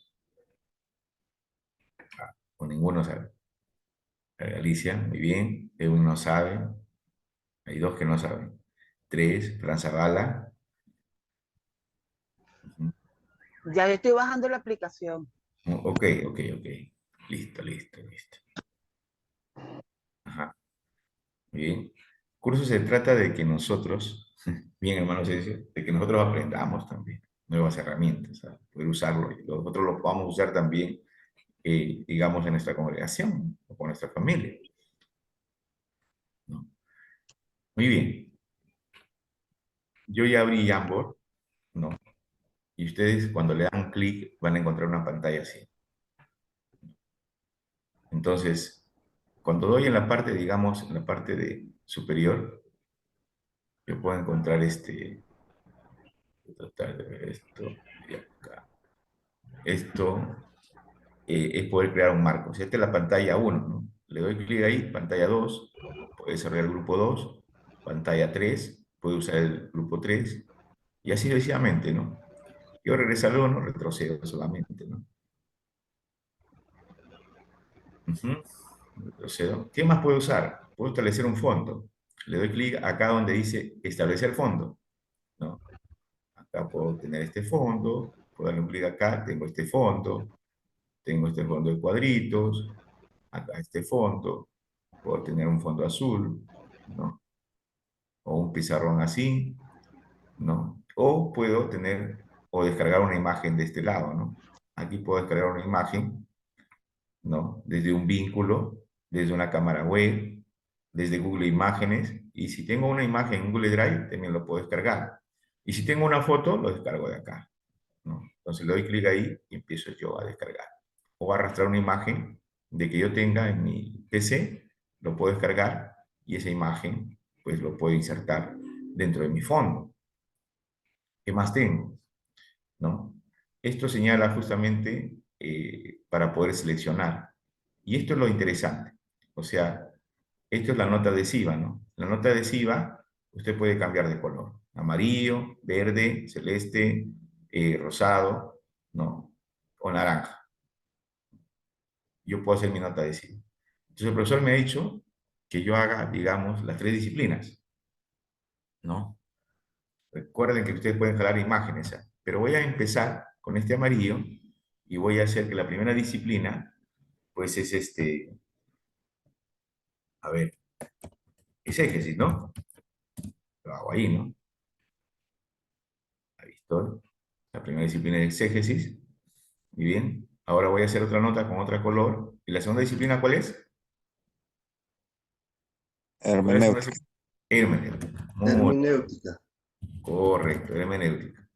O ninguno sabe. Alicia, muy bien. Edwin no sabe. Hay dos que no saben. 3, Fran Zavala. Ya le estoy bajando la aplicación. Ok. Listo. Ajá. Muy bien. Curso se trata de que nosotros, bien hermano Sergio, de que nosotros aprendamos también nuevas herramientas, ¿sabes?, poder usarlo y nosotros lo podamos usar también, digamos, en nuestra congregación o con nuestra familia, ¿no? Muy bien. Yo ya abrí Jamboard, ¿no? Y ustedes cuando le dan clic van a encontrar una pantalla así. Entonces, cuando doy en la parte, digamos, en la parte de superior, yo puedo encontrar tratar de ver esto de acá. Esto es poder crear un marco. Si esta es la pantalla 1, ¿no? Le doy clic ahí, pantalla 2, puede desarrollar el grupo 2, pantalla 3, puede usar el grupo 3, y así sucesivamente, ¿no? Yo regreso al 1, retrocedo solamente, ¿no? Retrocedo. ¿Qué más puedo usar? Puedo establecer un fondo. Le doy clic acá donde dice establecer fondo, ¿no? Acá puedo tener este fondo, puedo darle un clic acá, tengo este fondo de cuadritos, acá este fondo, puedo tener un fondo azul, ¿no? O un pizarrón así, ¿no? O puedo tener, o descargar una imagen de este lado, ¿no? Aquí puedo descargar una imagen, ¿no?, desde un vínculo, desde una cámara web, desde Google Imágenes, Y si tengo una imagen en Google Drive, también lo puedo descargar. Y si tengo una foto, lo descargo de acá, ¿no? Entonces le doy clic ahí y empiezo yo a descargar. O a arrastrar una imagen de que yo tenga en mi PC, lo puedo descargar y esa imagen, pues lo puedo insertar dentro de mi fondo. ¿Qué más tengo? ¿No? Esto señala justamente para poder seleccionar. Y esto es lo interesante. O sea, esto es la nota adhesiva, ¿no? La nota adhesiva, usted puede cambiar de color. Amarillo, verde, celeste, rosado, ¿no? O naranja. Yo puedo hacer mi nota adhesiva. Entonces el profesor me ha dicho que yo haga, digamos, las 3 disciplinas, ¿no? Recuerden que ustedes pueden jalar imágenes, ¿eh? Pero voy a empezar con este amarillo y voy a hacer que la primera disciplina, pues es a ver, exégesis, ¿no? Lo hago ahí, ¿no? Ahí estoy. La primera disciplina es exégesis. Muy bien. Ahora voy a hacer otra nota con otro color. ¿Y la segunda disciplina cuál es? ¿Cuál es la segunda Hermenéutica. disciplina? Hermenéutica. Muy Hermenéutica. correcto, hermenéutica.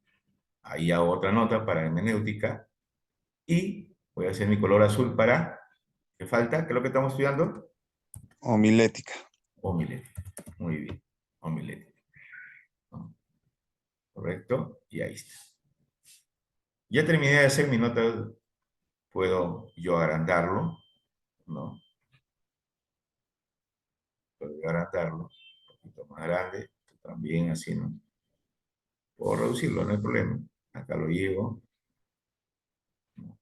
Ahí hago otra nota para hermenéutica. Y voy a hacer mi color azul para... ¿Qué falta? ¿Qué es lo que estamos estudiando? Homilética. Homilética. Muy bien. Homilética. ¿No? Correcto. Y ahí está. Ya terminé de hacer mi nota. Puedo yo agrandarlo, ¿no? Puedo agrandarlo. Un poquito más grande. También así, ¿no? Puedo reducirlo, no hay problema. Acá lo llevo. ¿No?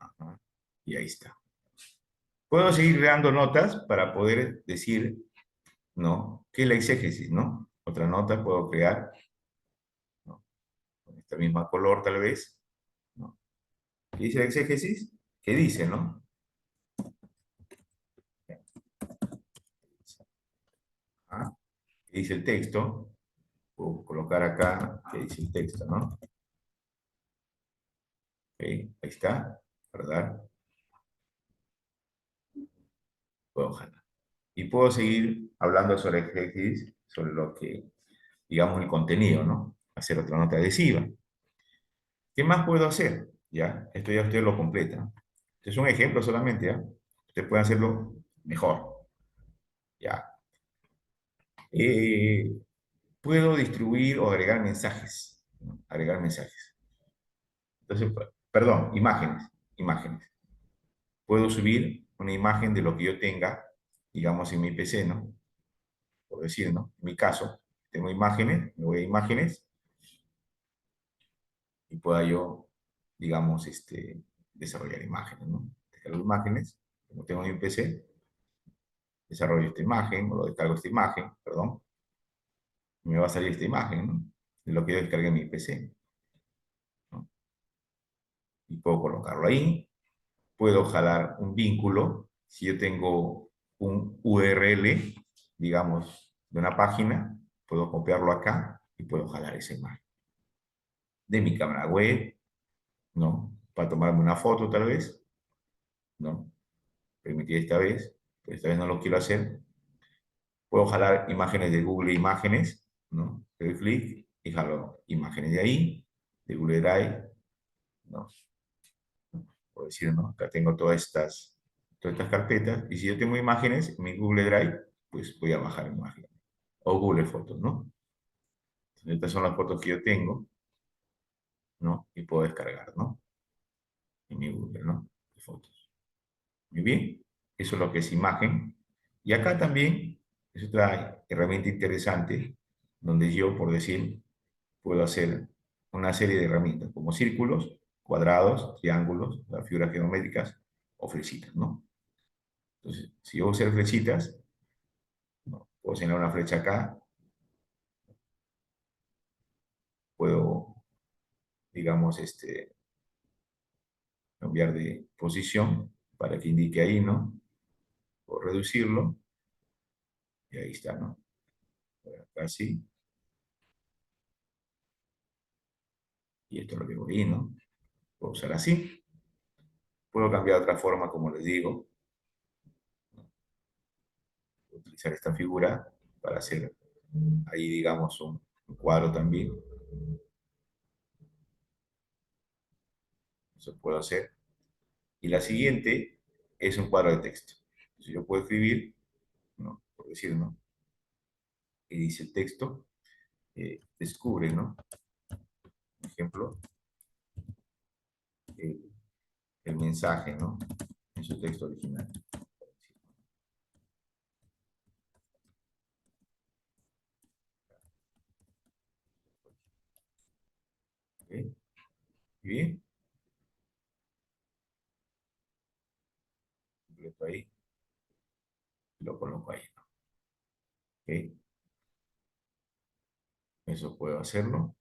Ajá. Y ahí está. Puedo seguir creando notas para poder decir, ¿no? ¿Qué es la exégesis, no? Otra nota puedo crear, ¿no? Con esta misma color tal vez, ¿no? ¿Qué dice la exégesis? ¿Qué dice, no? ¿Ah? ¿Qué dice el texto? Puedo colocar acá qué dice el texto, ¿no? Ok, ahí está, ¿verdad? Puedo jalar. Y puedo seguir hablando sobre exégesis, sobre lo que, digamos, el contenido, ¿no? Hacer otra nota adhesiva. ¿Qué más puedo hacer? ¿Ya? Esto ya usted lo completa. Este es un ejemplo solamente, ¿ya? Usted puede hacerlo mejor. ¿Ya? Eh, puedo distribuir o agregar mensajes, ¿no? Agregar mensajes. Entonces, perdón, imágenes. Imágenes. Puedo subir una imagen de lo que yo tenga, digamos, en mi PC, ¿no? Por decir, ¿no? En mi caso, tengo imágenes, me voy a imágenes y pueda yo, digamos, desarrollar imágenes, ¿no? Descargo imágenes, como tengo en mi PC, desarrollo esta imagen, o lo descargo esta imagen, perdón, y me va a salir esta imagen, ¿no? De lo que yo descargué en mi PC, ¿no? Y puedo colocarlo ahí, puedo jalar un vínculo, si yo tengo un URL, digamos, de una página, puedo copiarlo acá y puedo jalar esa imagen. De mi cámara web, ¿no? Para tomarme una foto tal vez, ¿no? Permití esta vez, pero esta vez no lo quiero hacer. Puedo jalar imágenes de Google Imágenes, ¿no? Le doy clic y jalo imágenes de ahí, de Google Drive, ¿no? Puedo decir, ¿no? Acá tengo todas estas carpetas, y si yo tengo imágenes en mi Google Drive, pues voy a bajar imágenes. O Google Fotos, ¿no? Entonces, estas son las fotos que yo tengo, ¿no? Y puedo descargar, ¿no? En mi Google, ¿no? De fotos. Muy bien. Eso es lo que es imagen. Y acá también es otra herramienta interesante, donde yo, por decir, puedo hacer una serie de herramientas, como círculos, cuadrados, triángulos, las figuras geométricas o flechitas, ¿no? Entonces, si yo voy a hacer flechitas, ¿no? Puedo señalar una flecha acá, puedo, digamos, cambiar de posición para que indique ahí, ¿no? Puedo reducirlo, y ahí está, ¿no? Acá sí. Y esto es lo que voy ahí, ¿no? Puedo usar así. Puedo cambiar de otra forma, como les digo. utilizar esta figura para hacer ahí, digamos, un cuadro también. Eso puedo hacer. Y la siguiente es un cuadro de texto. Entonces yo puedo escribir, ¿no? Por decir, ¿no? Y dice el texto, descubre, ¿no? Por ejemplo, el, el mensaje, ¿no? En su texto original. ¿Ok? Bien. Completo ahí. Lo coloco ahí, ¿no? ¿Ok? Eso puedo hacerlo.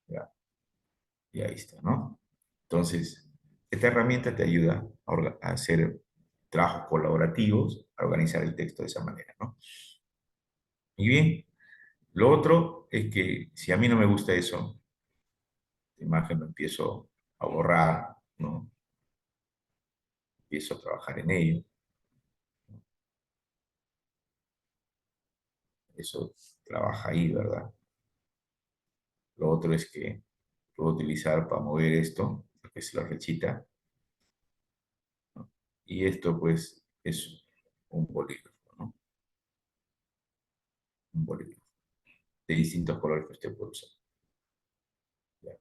Ya. Y ahí está, ¿no? Entonces, esta herramienta te ayuda a hacer trabajos colaborativos, a organizar el texto de esa manera, ¿no? Y bien, lo otro es que si a mí no me gusta eso, la imagen lo empiezo a borrar, ¿no? Empiezo a trabajar en ello. Eso trabaja ahí, ¿verdad? Lo otro es que puedo utilizar para mover esto, que es la flechita, ¿no? Y esto, pues, es un bolígrafo, ¿no? Un bolígrafo de distintos colores que usted puede usar. ¿Ya?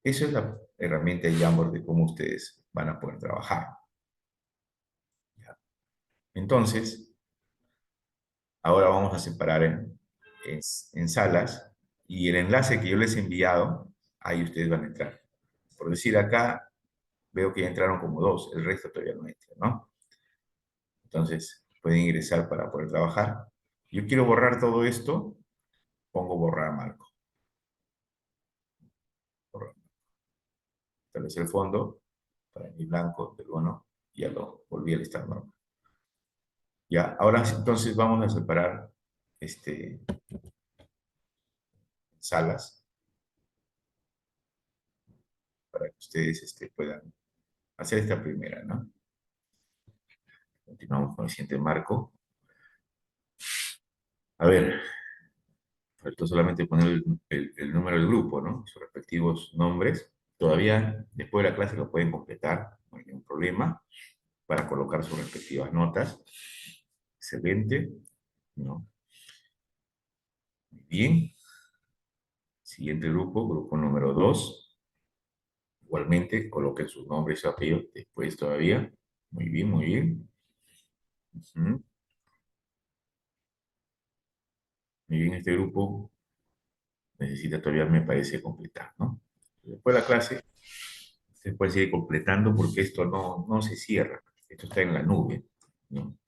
Eso es la herramienta de Jamboard de cómo ustedes van a poder trabajar. ¿Ya? Entonces, ahora vamos a separar en salas y el enlace que yo les he enviado, ahí ustedes van a entrar. Por decir acá, veo que ya entraron como 2, el resto todavía no entra, ¿no? Entonces, pueden ingresar para poder trabajar. Yo quiero borrar todo esto, pongo borrar marco. Borrar. Establece el fondo, para mi blanco, del bono, y ya lo volví al estado normal. Ya, ahora entonces vamos a separar salas para que ustedes puedan hacer esta primera, ¿no? Continuamos con el siguiente marco. A ver, faltó solamente poner el número del grupo, ¿no? Sus respectivos nombres. Todavía después de la clase lo pueden completar, no hay ningún problema, para colocar sus respectivas notas. Excelente, ¿no? Muy bien. Siguiente grupo, grupo número 2. Igualmente, coloquen sus nombres y su apellido después todavía. Muy bien, muy bien. Ujú. Muy bien, este grupo necesita todavía, me parece, completar, ¿no? Después de la clase, se puede seguir completando porque esto no se cierra. Esto está en la nube, ¿no?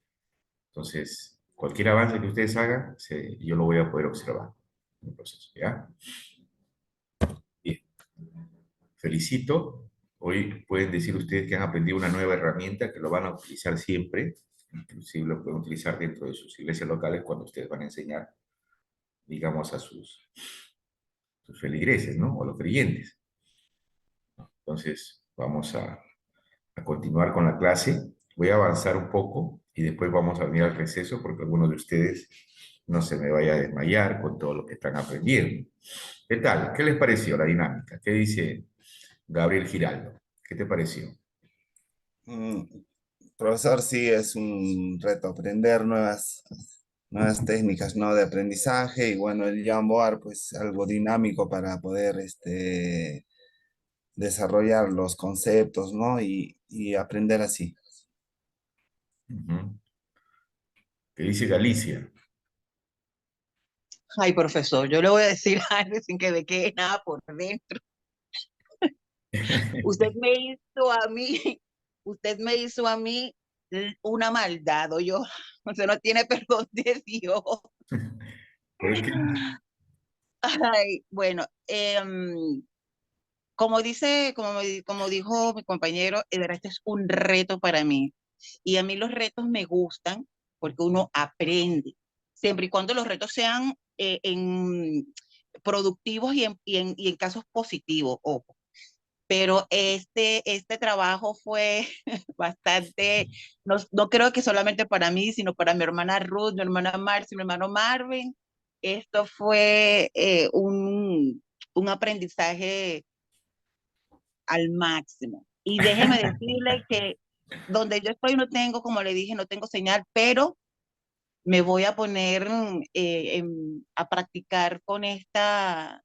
Entonces, cualquier avance que ustedes hagan, yo lo voy a poder observar en el proceso, ¿ya? Bien. Felicito. Hoy pueden decir ustedes que han aprendido una nueva herramienta que lo van a utilizar siempre. Inclusive lo pueden utilizar dentro de sus iglesias locales cuando ustedes van a enseñar, digamos, a sus feligreses, ¿no? O los creyentes. Entonces, vamos a continuar con la clase. Voy a avanzar un poco y después vamos a venir al receso porque algunos de ustedes no se me vaya a desmayar con todo lo que están aprendiendo. ¿Qué tal? ¿Qué les pareció la dinámica? ¿Qué dice Gabriel Giraldo? ¿Qué te pareció? Mm, Profesor, sí, es un reto aprender nuevas técnicas, ¿no? De aprendizaje y bueno, el Jamboard, pues algo dinámico para poder desarrollar los conceptos, ¿no? Y aprender así. Ujú. ¿Qué dice Galicia? Ay, profesor, yo le voy a decir algo sin que me quede nada por dentro. Usted me hizo a mí, usted me hizo a mí una maldad, o yo, usted no tiene perdón de Dios. ¿Por qué? Ay, bueno, como dice, como dijo mi compañero, de verdad, este es un reto para mí. Y a mí los retos me gustan porque uno aprende, siempre y cuando los retos sean productivos y en casos positivos, ojo. pero este trabajo fue bastante, no creo que solamente para mí, sino para mi hermana Ruth, mi hermana Marcy, mi hermano Marvin. Esto fue un aprendizaje al máximo. Y déjeme decirle que donde yo estoy no tengo, como le dije, no tengo señal, pero me voy a poner a practicar con esta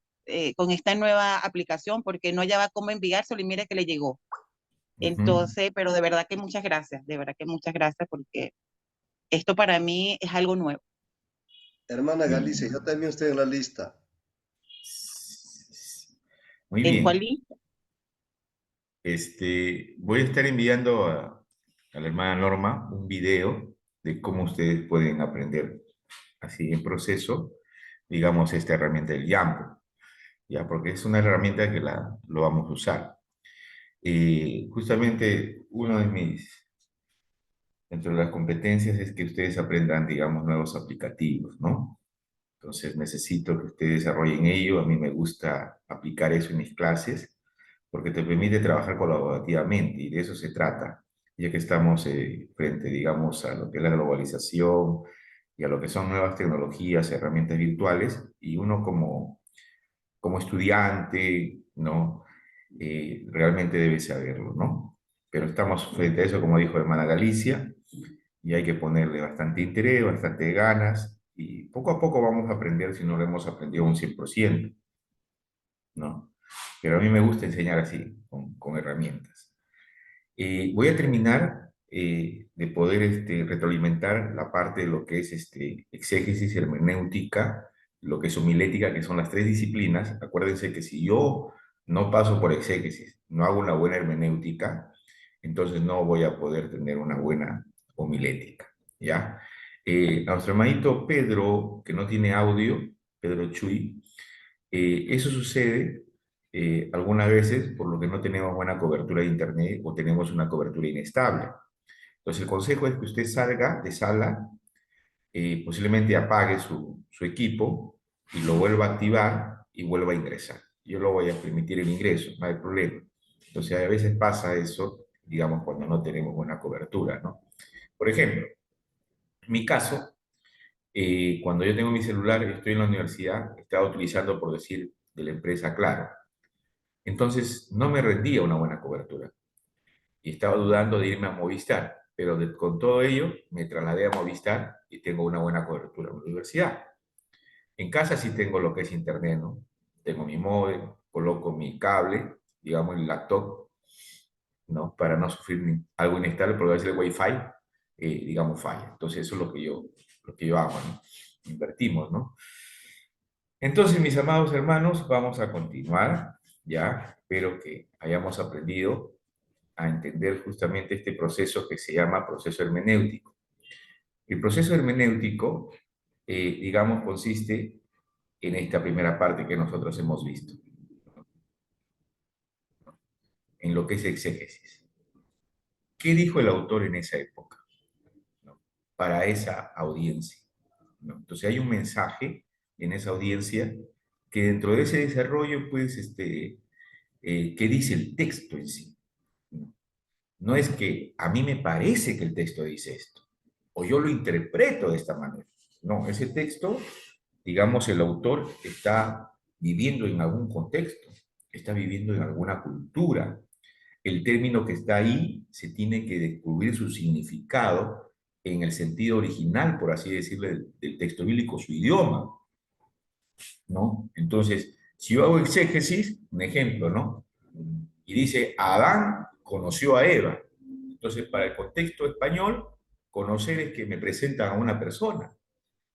nueva aplicación porque no hallaba cómo enviárselo y mire que le llegó. Ujú. Entonces, pero de verdad que muchas gracias, de verdad que muchas gracias porque esto para mí es algo nuevo. Hermana Sí. Galicia, yo también estoy en la lista. Muy ¿En cuál bien. lista? Voy a estar enviando a la hermana Norma un video de cómo ustedes pueden aprender así en proceso, digamos, esta herramienta del Jambo, ya, porque es una herramienta que lo vamos a usar. Justamente uno de dentro de las competencias es que ustedes aprendan, digamos, nuevos aplicativos, ¿no? Entonces necesito que ustedes desarrollen ello. A mí me gusta aplicar eso en mis clases porque te permite trabajar colaborativamente y de eso se trata, ya que estamos frente, digamos, a lo que es la globalización y a lo que son nuevas tecnologías, herramientas virtuales, y uno como estudiante, ¿no? Realmente debe saberlo, ¿no? Pero estamos frente a eso, como dijo hermana Galicia, y hay que ponerle bastante interés, bastante ganas, y poco a poco vamos a aprender si no lo hemos aprendido un 100%, ¿no? Pero a mí me gusta enseñar así, con herramientas. Voy a terminar de poder retroalimentar la parte de lo que es exégesis, hermenéutica, lo que es homilética, que son las tres disciplinas. Acuérdense que si yo no paso por exégesis, no hago una buena hermenéutica, entonces no voy a poder tener una buena homilética, ¿ya? A nuestro hermanito Pedro, que no tiene audio, Pedro Chuy, eso sucede algunas veces por lo que no tenemos buena cobertura de internet o tenemos una cobertura inestable. Entonces el consejo es que usted salga de sala, posiblemente apague su equipo y lo vuelva a activar y vuelva a ingresar. Yo lo voy a permitir el ingreso, no hay problema. Entonces a veces pasa eso, digamos, cuando no tenemos buena cobertura, ¿no? Por ejemplo, en mi caso, cuando yo tengo mi celular, estoy en la universidad, estaba utilizando, por decir, de la empresa Claro. Entonces no me rendía una buena cobertura y estaba dudando de irme a Movistar, pero con todo ello me trasladé a Movistar y tengo una buena cobertura en la universidad. En casa sí tengo lo que es internet, ¿no? Tengo mi módem, coloco mi cable, digamos el laptop, ¿no? Para no sufrir algo inestable, porque a veces el Wi-Fi, digamos, falla. Entonces eso es lo que yo hago, ¿no? Invertimos, ¿no? Entonces, mis amados hermanos, vamos a continuar, ¿ya? Espero que hayamos aprendido a entender justamente este proceso que se llama proceso hermenéutico. El proceso hermenéutico, digamos, consiste en esta primera parte que nosotros hemos visto, en lo que es exégesis. ¿Qué dijo el autor en esa época, ¿no? Para esa audiencia, ¿no? Entonces hay un mensaje en esa audiencia que dentro de ese desarrollo, pues, ¿qué dice el texto en sí? No es que a mí me parece que el texto dice esto, o yo lo interpreto de esta manera. No, ese texto, digamos, el autor está viviendo en algún contexto, está viviendo en alguna cultura. El término que está ahí se tiene que descubrir su significado en el sentido original, por así decirlo, del texto bíblico, su idioma, ¿no? Entonces, si yo hago exégesis, un ejemplo, ¿no? Y dice, Adán conoció a Eva. Entonces, para el contexto español, conocer es que me presentan a una persona.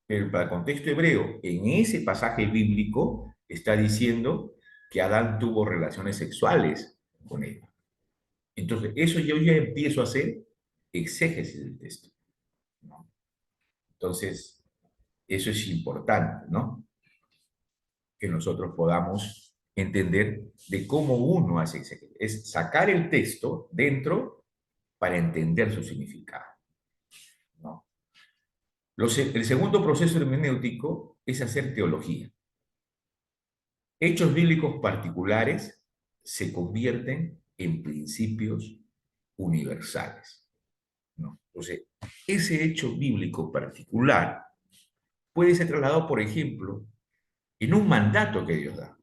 Pero para el contexto hebreo, en ese pasaje bíblico, está diciendo que Adán tuvo relaciones sexuales con Eva. Entonces, eso yo ya empiezo a hacer exégesis del texto, ¿no? Entonces, eso es importante, ¿no? Que nosotros podamos entender de cómo uno hace exégesis. Es sacar el texto dentro para entender su significado, ¿no? El segundo proceso hermenéutico es hacer teología. Hechos bíblicos particulares se convierten en principios universales, ¿no? Entonces, ese hecho bíblico particular puede ser trasladado, por ejemplo, en un mandato que Dios da.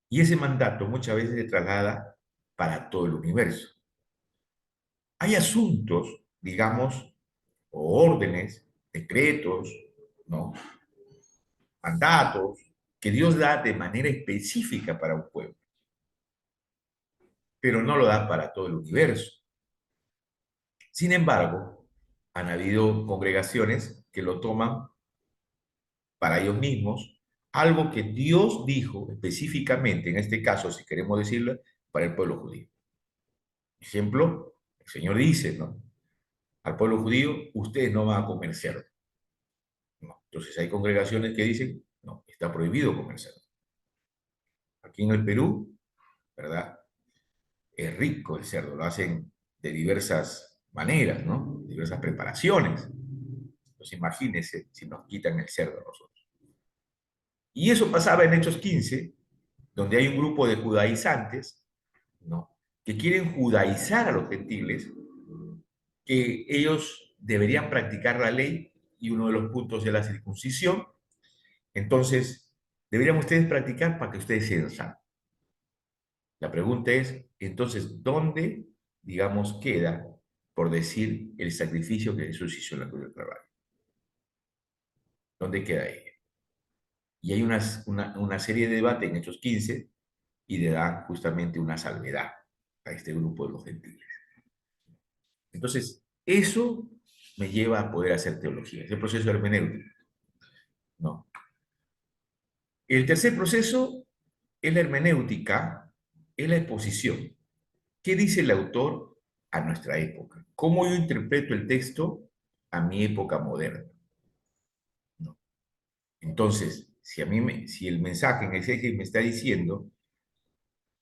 Y ese mandato muchas veces se traslada para todo el universo. Hay asuntos, digamos, o órdenes, decretos, ¿no? Mandatos que Dios da de manera específica para un pueblo, pero no lo da para todo el universo. Sin embargo, han habido congregaciones que lo toman para ellos mismos, algo que Dios dijo específicamente, en este caso, si queremos decirlo, para el pueblo judío. Ejemplo, el Señor dice, ¿no? Al pueblo judío, ustedes no van a comer cerdo. No. Entonces hay congregaciones que dicen, no, está prohibido comer cerdo. Aquí en el Perú, ¿verdad? Es rico el cerdo, lo hacen de diversas maneras, ¿no? Diversas preparaciones. Entonces imagínense si nos quitan el cerdo a nosotros. Y eso pasaba en Hechos 15, donde hay un grupo de judaizantes, ¿no? Que quieren judaizar a los gentiles, que ellos deberían practicar la ley y uno de los puntos es la circuncisión. Entonces, deberían ustedes practicar para que ustedes sean sanos. La pregunta es, entonces, ¿dónde, digamos, queda, por decir, el sacrificio que Jesús hizo en la cruz del Calvario? ¿Dónde queda ello? Y hay una serie de debates en Hechos 15 y le dan justamente una salvedad a este grupo de los gentiles. Entonces, eso me lleva a poder hacer teología, es el proceso hermenéutico, ¿no? El tercer proceso es la hermenéutica, es la exposición. ¿Qué dice el autor a nuestra época? ¿Cómo yo interpreto el texto a mi época moderna? ¿No? Entonces, si el mensaje en el me está diciendo,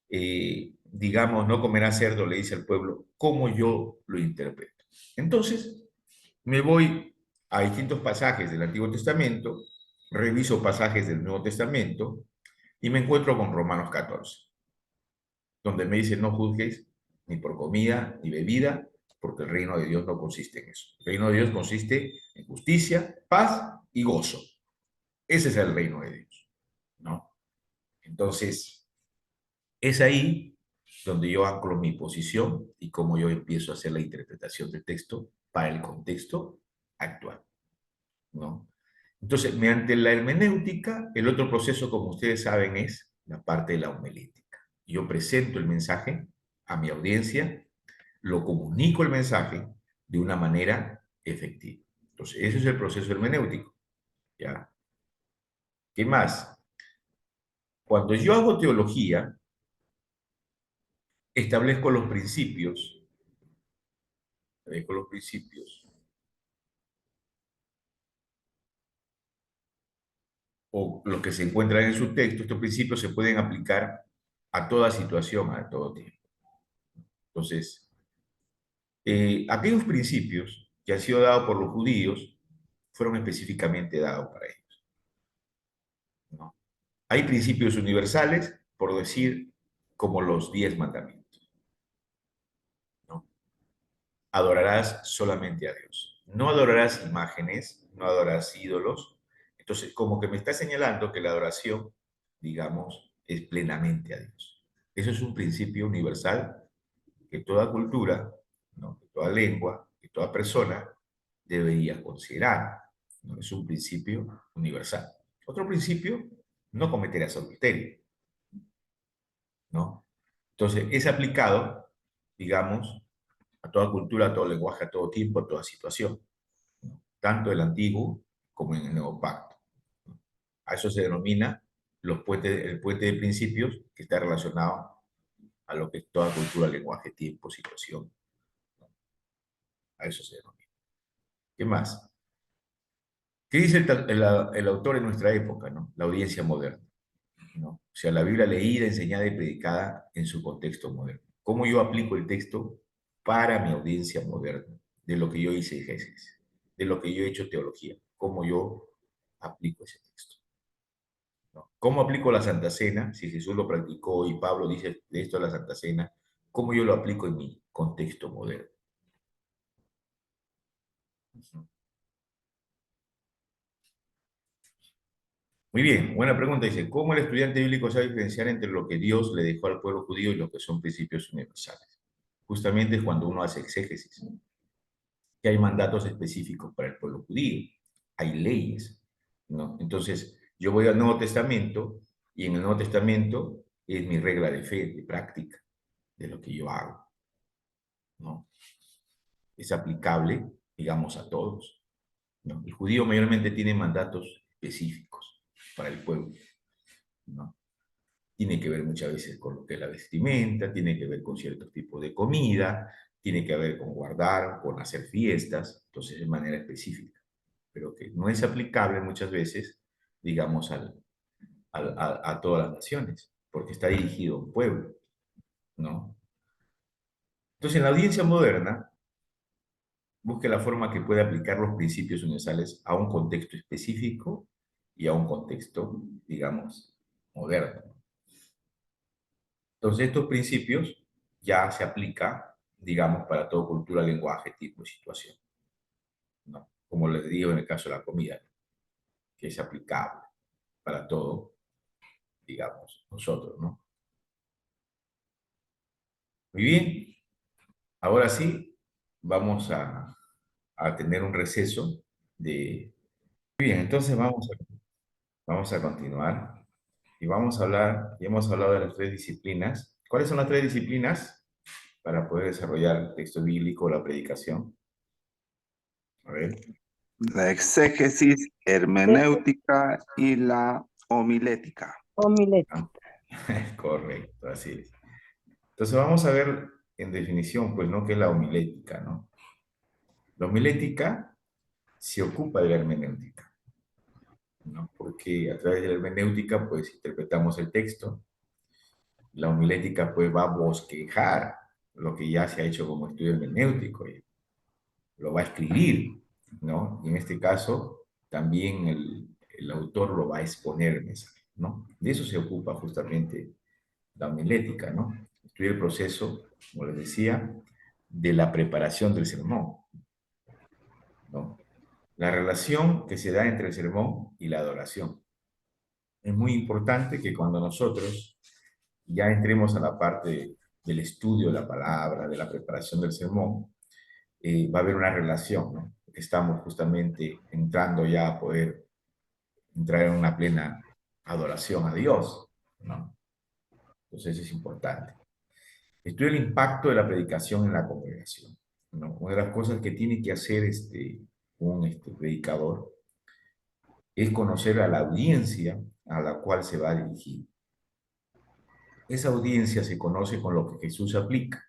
digamos, no comerás cerdo, le dice al pueblo, ¿cómo yo lo interpreto? Entonces, me voy a distintos pasajes del Antiguo Testamento, reviso pasajes del Nuevo Testamento y me encuentro con Romanos 14, donde me dice, no juzgues ni por comida ni bebida, porque el reino de Dios no consiste en eso. El reino de Dios consiste en justicia, paz y gozo. Ese es el reino de Dios, ¿no? Entonces, es ahí donde yo anclo mi posición y cómo yo empiezo a hacer la interpretación del texto para el contexto actual, ¿no? Entonces, mediante la hermenéutica, el otro proceso, como ustedes saben, es la parte de la homilética. Yo presento el mensaje a mi audiencia, lo comunico el mensaje de una manera efectiva. Entonces, ese es el proceso hermenéutico, ¿ya? ¿Qué más? Cuando yo hago teología, establezco los principios, o los que se encuentran en su texto. Estos principios se pueden aplicar a toda situación, a todo tiempo. Entonces, aquellos principios que han sido dados por los judíos fueron específicamente dados para ellos, ¿no? Hay principios universales, por decir, como los 10 mandamientos, ¿no? Adorarás solamente a Dios. No adorarás imágenes, no adorarás ídolos. Entonces, como que me está señalando que la adoración, digamos, es plenamente a Dios. Eso es un principio universal que toda cultura, ¿no? Que toda lengua, que toda persona debería considerar, ¿no? Es un principio universal. Otro principio, no cometerás adulterio, ¿no? Entonces, es aplicado, digamos, a toda cultura, a todo lenguaje, a todo tiempo, a toda situación, ¿no? Tanto el antiguo como en el nuevo pacto, ¿no? A eso se denomina el puente de principios, que está relacionado a lo que es toda cultura, lenguaje, tiempo, situación, ¿no? A eso se denomina. ¿Qué más? ¿Qué dice el autor en nuestra época, ¿no? La audiencia moderna, ¿no? O sea, la Biblia leída, enseñada y predicada en su contexto moderno. ¿Cómo yo aplico el texto para mi audiencia moderna? De lo que yo hice exégesis, de lo que yo he hecho teología. ¿Cómo yo aplico ese texto? ¿no? ¿Cómo aplico la Santa Cena? Si Jesús lo practicó y Pablo dice de esto a la Santa Cena, ¿cómo yo lo aplico en mi contexto moderno? Muy bien, buena pregunta. Dice, ¿cómo el estudiante bíblico sabe diferenciar entre lo que Dios le dejó al pueblo judío y lo que son principios universales? Justamente es cuando uno hace exégesis, ¿no? Que hay mandatos específicos para el pueblo judío, hay leyes, ¿no? Entonces, yo voy al Nuevo Testamento y en el Nuevo Testamento es mi regla de fe, de práctica, de lo que yo hago, ¿no? Es aplicable, digamos, a todos, ¿no? El judío mayormente tiene mandatos específicos para el pueblo, ¿no? Tiene que ver muchas veces con lo que es la vestimenta, tiene que ver con ciertos tipos de comida, tiene que ver con guardar, con hacer fiestas, entonces de manera específica, pero que no es aplicable muchas veces, digamos, a todas las naciones, porque está dirigido a un pueblo, ¿no? Entonces, en la audiencia moderna, busque la forma que pueda aplicar los principios universales a un contexto específico y a un contexto, digamos, moderno. Entonces, estos principios ya se aplica, digamos, para toda cultura, lenguaje, tipo y situación, ¿no? Como les digo en el caso de la comida, que es aplicable para todo, digamos, nosotros, ¿no? Muy bien, ahora sí, vamos a tener un receso de... Muy bien, entonces vamos a continuar y vamos a hablar, y hemos hablado de las tres disciplinas. ¿Cuáles son las tres disciplinas para poder desarrollar el texto bíblico o la predicación? A ver. La exégesis, hermenéutica y la homilética. Homilética. Correcto, así es. Entonces vamos a ver en definición, pues, ¿no? ¿Qué es la homilética, no? La homilética se ocupa de la hermenéutica, ¿no? Porque a través de la hermenéutica, pues, interpretamos el texto. La homilética, pues, va a bosquejar lo que ya se ha hecho como estudio hermenéutico, y lo va a escribir, ¿no? Y en este caso, también el autor lo va a exponer el mensaje, ¿no? De eso se ocupa justamente la homilética, ¿no? Estudia el proceso, como les decía, de la preparación del sermón, ¿no? La relación que se da entre el sermón y la adoración. Es muy importante que cuando nosotros ya entremos a la parte del estudio de la palabra, de la preparación del sermón, va a haber una relación, ¿no? Estamos justamente entrando ya a poder entrar en una plena adoración a Dios, ¿no? Entonces es importante. Estudia el impacto de la predicación en la congregación, ¿no? Una de las cosas que tiene que hacer un predicador es conocer a la audiencia a la cual se va a dirigir. Esa audiencia se conoce con lo que Jesús aplica.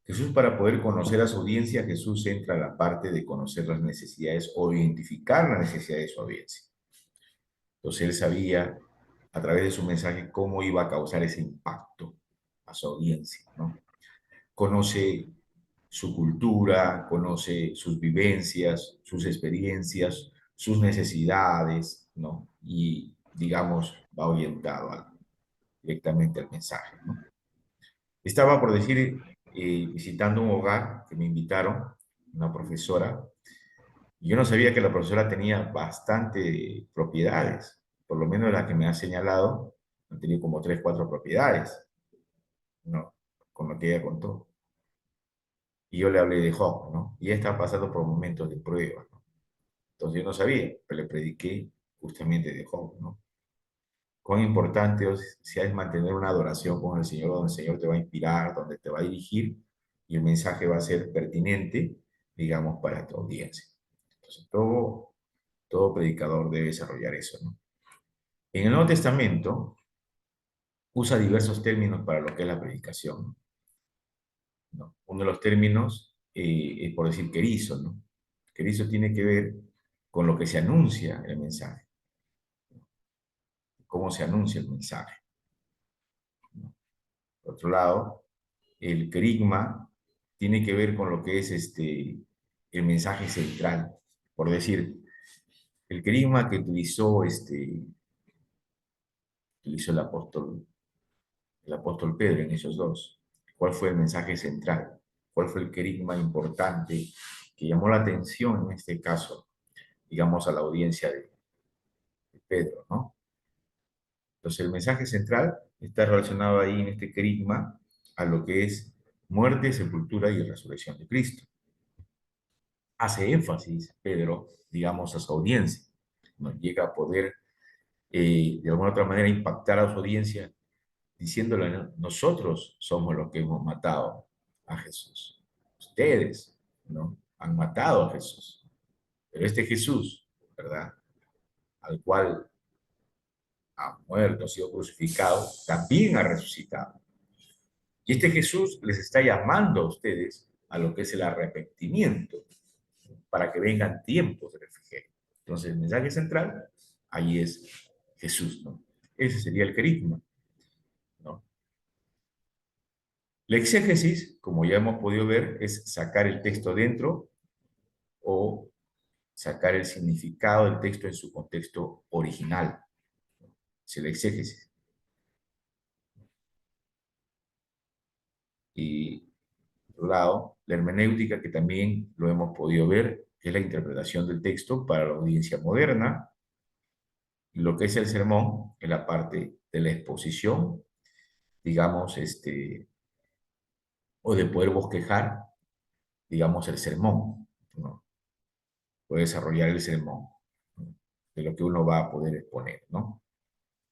Jesús, para poder conocer a su audiencia, Jesús entra a la parte de conocer las necesidades o identificar la necesidad de su audiencia. Entonces él sabía a través de su mensaje cómo iba a causar ese impacto a su audiencia, ¿no? Conoce su cultura, conoce sus vivencias, sus experiencias, sus necesidades, ¿no? Y, digamos, va orientado directamente al mensaje, ¿no? Estaba, por decir, visitando un hogar que me invitaron, una profesora, y yo no sabía que la profesora tenía bastante propiedades, por lo menos la que me ha señalado, han tenido como 3, 4 propiedades, ¿no? Con lo que ella contó. Y yo le hablé de Job, ¿no? Y ella estaba pasando por momentos de prueba, ¿no? Entonces yo no sabía, pero le prediqué justamente de Job, ¿no? Cuán importante sea es mantener una adoración con el Señor, donde el Señor te va a inspirar, donde te va a dirigir, y el mensaje va a ser pertinente, digamos, para tu audiencia. Entonces, todo predicador debe desarrollar eso, ¿no? En el Nuevo Testamento usa diversos términos para lo que es la predicación, ¿no? Uno de los términos es por decir querizo, ¿no? Querizo tiene que ver con lo que se anuncia el mensaje, cómo se anuncia el mensaje, ¿no? Por otro lado, el querigma tiene que ver con lo que es el mensaje central. Por decir, el querigma que utilizó que hizo el apóstol Pedro en esos dos. ¿Cuál fue el mensaje central? ¿Cuál fue el querigma importante que llamó la atención en este caso, digamos, a la audiencia de Pedro, ¿no? Entonces, el mensaje central está relacionado ahí en este querigma a lo que es muerte, sepultura y resurrección de Cristo. Hace énfasis, Pedro, digamos, a su audiencia. No llega a poder, de alguna otra manera, impactar a su audiencia diciéndole, ¿no? Nosotros somos los que hemos matado a Jesús. Ustedes, ¿no? Han matado a Jesús. Pero este Jesús, ¿verdad? Al cual ha muerto, ha sido crucificado, también ha resucitado. Y este Jesús les está llamando a ustedes a lo que es el arrepentimiento, para que vengan tiempos de refrigerio. Entonces, el mensaje central, ahí es Jesús, ¿no? Ese sería el querigma, ¿no? La exégesis, como ya hemos podido ver, es sacar el texto dentro o sacar el significado del texto en su contexto original. Es la exégesis. Y, por otro lado, la hermenéutica, que también lo hemos podido ver, que es la interpretación del texto para la audiencia moderna. Y lo que es el sermón, es la parte de la exposición, digamos, o de poder bosquejar, digamos, el sermón, ¿no? Poder desarrollar el sermón, ¿no? De lo que uno va a poder exponer, ¿no?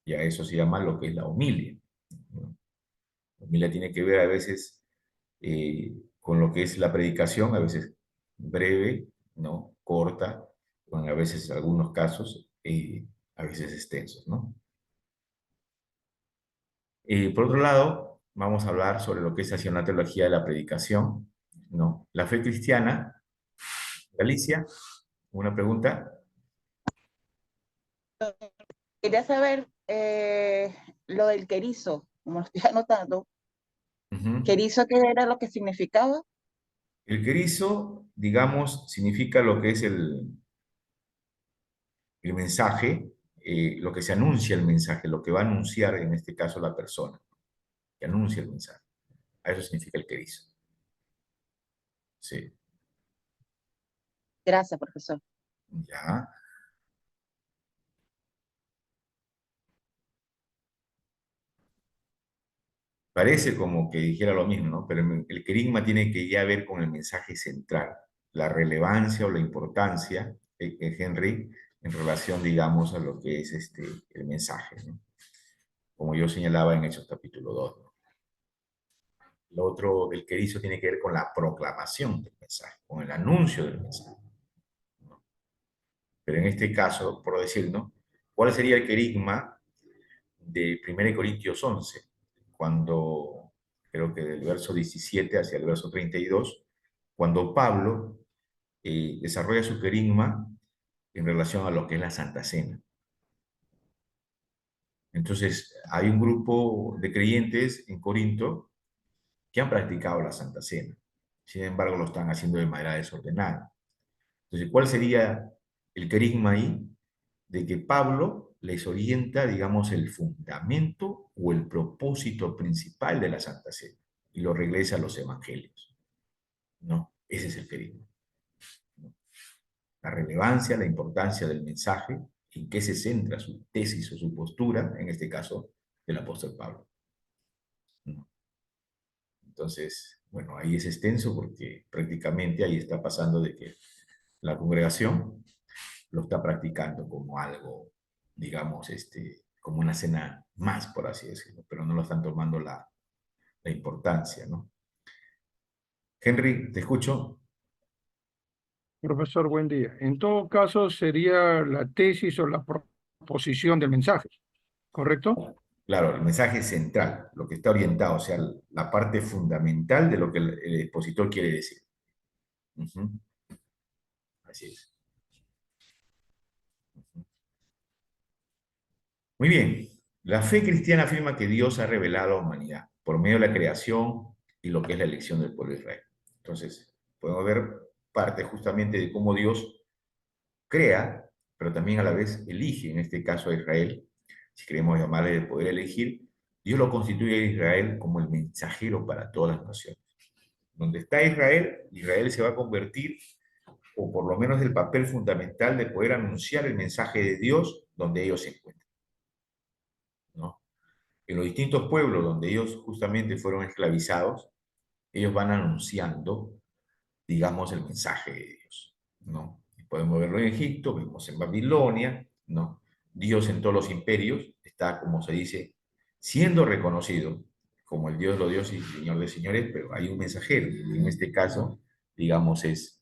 Y a eso se llama lo que es la homilia, ¿no? La homilia tiene que ver a veces con lo que es la predicación, a veces breve, ¿no? Corta, o a veces en algunos casos, a veces extensos, ¿no? Por otro lado, vamos a hablar sobre lo que es hacia una teología de la predicación, ¿no? La fe cristiana. Alicia, ¿una pregunta? Quería saber lo del querizo, como lo estoy anotando. Ujú. ¿Querizo qué era lo que significaba? El querizo, digamos, significa lo que es el mensaje, lo que se anuncia el mensaje, lo que va a anunciar en este caso la persona, que anuncia el mensaje. A eso significa el querizo. Sí, Gracias, profesor. ya. Parece como que dijera lo mismo, ¿no? Pero el querigma tiene que ya ver con el mensaje central, la relevancia o la importancia, Henry, en relación, digamos, a lo que es el mensaje, ¿no? Como yo señalaba en Hechos capítulo 2, ¿no? Lo otro del querizo tiene que ver con la proclamación del mensaje, con el anuncio del mensaje, ¿no? Pero en este caso, por decir, ¿no? ¿Cuál sería el querigma de 1 Corintios 11? Cuando, creo que del verso 17 hacia el verso 32, cuando Pablo desarrolla su querigma en relación a lo que es la Santa Cena. Entonces, hay un grupo de creyentes en Corinto que han practicado la Santa Cena. Sin embargo, lo están haciendo de manera desordenada. Entonces, ¿cuál sería el querigma ahí? De que Pablo les orienta, digamos, el fundamento o el propósito principal de la Santa Cena y lo regresa a los evangelios. No, ese es el querigma, ¿no? La relevancia, la importancia del mensaje, en qué se centra su tesis o su postura, en este caso, del apóstol Pablo, ¿no? Entonces, bueno, ahí es extenso porque prácticamente ahí está pasando de que la congregación lo está practicando como algo, digamos, como una cena más, por así decirlo, pero no lo están tomando la importancia, ¿no? Henry, te escucho. Profesor, buen día. En todo caso, sería la tesis o la proposición del mensaje, ¿correcto? Claro, el mensaje central, lo que está orientado, o sea, la parte fundamental de lo que el expositor quiere decir. Ujú. Así es. Ujú. Muy bien. La fe cristiana afirma que Dios ha revelado a la humanidad por medio de la creación y lo que es la elección del pueblo de Israel. Entonces, podemos ver parte justamente de cómo Dios crea, pero también a la vez elige, en este caso a Israel, si queremos llamarle de poder elegir, Dios lo constituye a Israel como el mensajero para todas las naciones. Donde está Israel, Israel se va a convertir, o por lo menos el papel fundamental de poder anunciar el mensaje de Dios donde ellos se encuentran, ¿no? En los distintos pueblos donde ellos justamente fueron esclavizados, ellos van anunciando, digamos, el mensaje de Dios, ¿no? Podemos verlo en Egipto, vemos en Babilonia, ¿no? Dios en todos los imperios está, como se dice, siendo reconocido como el Dios de los dioses y Señor de señores, pero hay un mensajero, y en este caso, digamos, es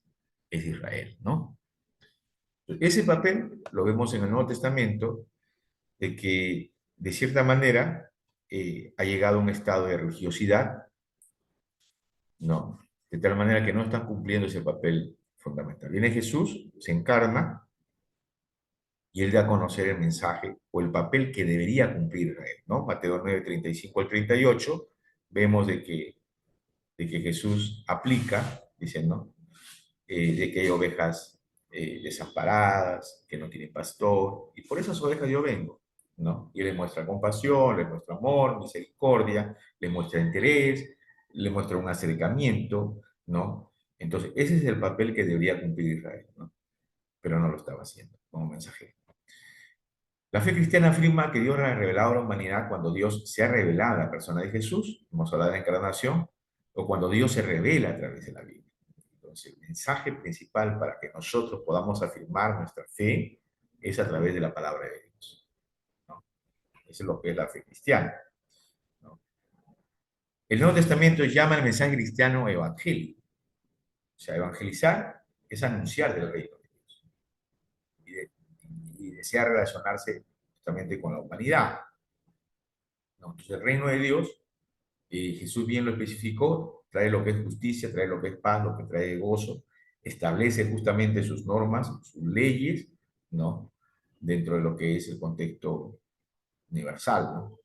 Israel, ¿no? Ese papel lo vemos en el Nuevo Testamento, de que, de cierta manera, ha llegado a un estado de religiosidad, ¿no? De tal manera que no están cumpliendo ese papel fundamental. Viene Jesús, se encarna, y él da a conocer el mensaje o el papel que debería cumplir Israel, ¿no? Mateo 9, 35 al 38, vemos de que Jesús aplica, dicen, ¿no? De que hay ovejas desamparadas, que no tienen pastor, y por esas ovejas yo vengo, ¿no? Y les muestra compasión, les muestra amor, misericordia, les muestra interés, les muestra un acercamiento, ¿no? Entonces, ese es el papel que debería cumplir Israel, ¿no? Pero no lo estaba haciendo como mensajero. La fe cristiana afirma que Dios ha revelado a la humanidad cuando Dios se ha revelado a la persona de Jesús, hemos hablado de la encarnación, o cuando Dios se revela a través de la Biblia. Entonces, el mensaje principal para que nosotros podamos afirmar nuestra fe es a través de la palabra de Dios, ¿no? Eso es lo que es la fe cristiana, ¿no? El Nuevo Testamento llama al mensaje cristiano evangelio. O sea, evangelizar es anunciar del reino de Dios y desea relacionarse justamente con la humanidad, ¿no? Entonces, el reino de Dios, Jesús bien lo especificó, trae lo que es justicia, trae lo que es paz, lo que trae gozo, establece justamente sus normas, sus leyes, ¿no? Dentro de lo que es el contexto universal, ¿no?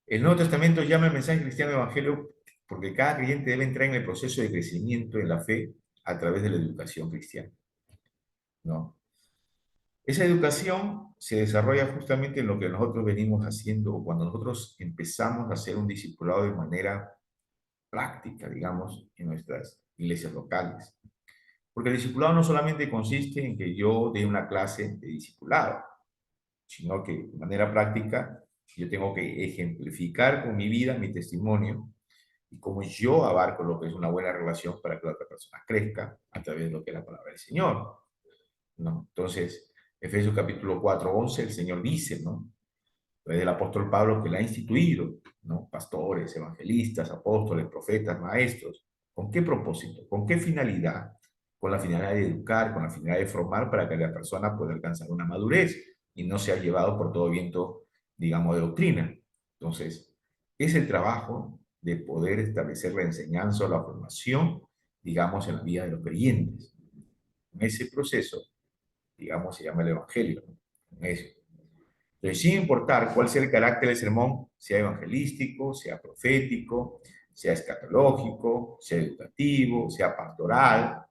El Nuevo Testamento llama el mensaje cristiano evangelio porque cada creyente debe entrar en el proceso de crecimiento en la fe a través de la educación cristiana, ¿no? Esa educación se desarrolla justamente en lo que nosotros venimos haciendo cuando nosotros empezamos a hacer un discipulado de manera práctica, digamos, en nuestras iglesias locales. Porque el discipulado no solamente consiste en que yo dé una clase de discipulado, sino que de manera práctica yo tengo que ejemplificar con mi vida, mi testimonio, y cómo yo abarco lo que es una buena relación para que la otra persona crezca a través de lo que es la palabra del Señor, ¿no? Entonces, Efesios capítulo 4, 11, el Señor dice, ¿no? Desde el apóstol Pablo que la ha instituido, ¿no? Pastores, evangelistas, apóstoles, profetas, maestros. ¿Con qué propósito? ¿Con qué finalidad? Con la finalidad de educar, con la finalidad de formar para que la persona pueda alcanzar una madurez y no sea llevado por todo viento, digamos, de doctrina. Entonces, es el trabajo de poder establecer la enseñanza o la formación, digamos, en la vida de los creyentes. En ese proceso, digamos, se llama el evangelio, ¿no? En eso. Entonces, sin importar cuál sea el carácter del sermón, sea evangelístico, sea profético, sea escatológico, sea educativo, sea pastoral,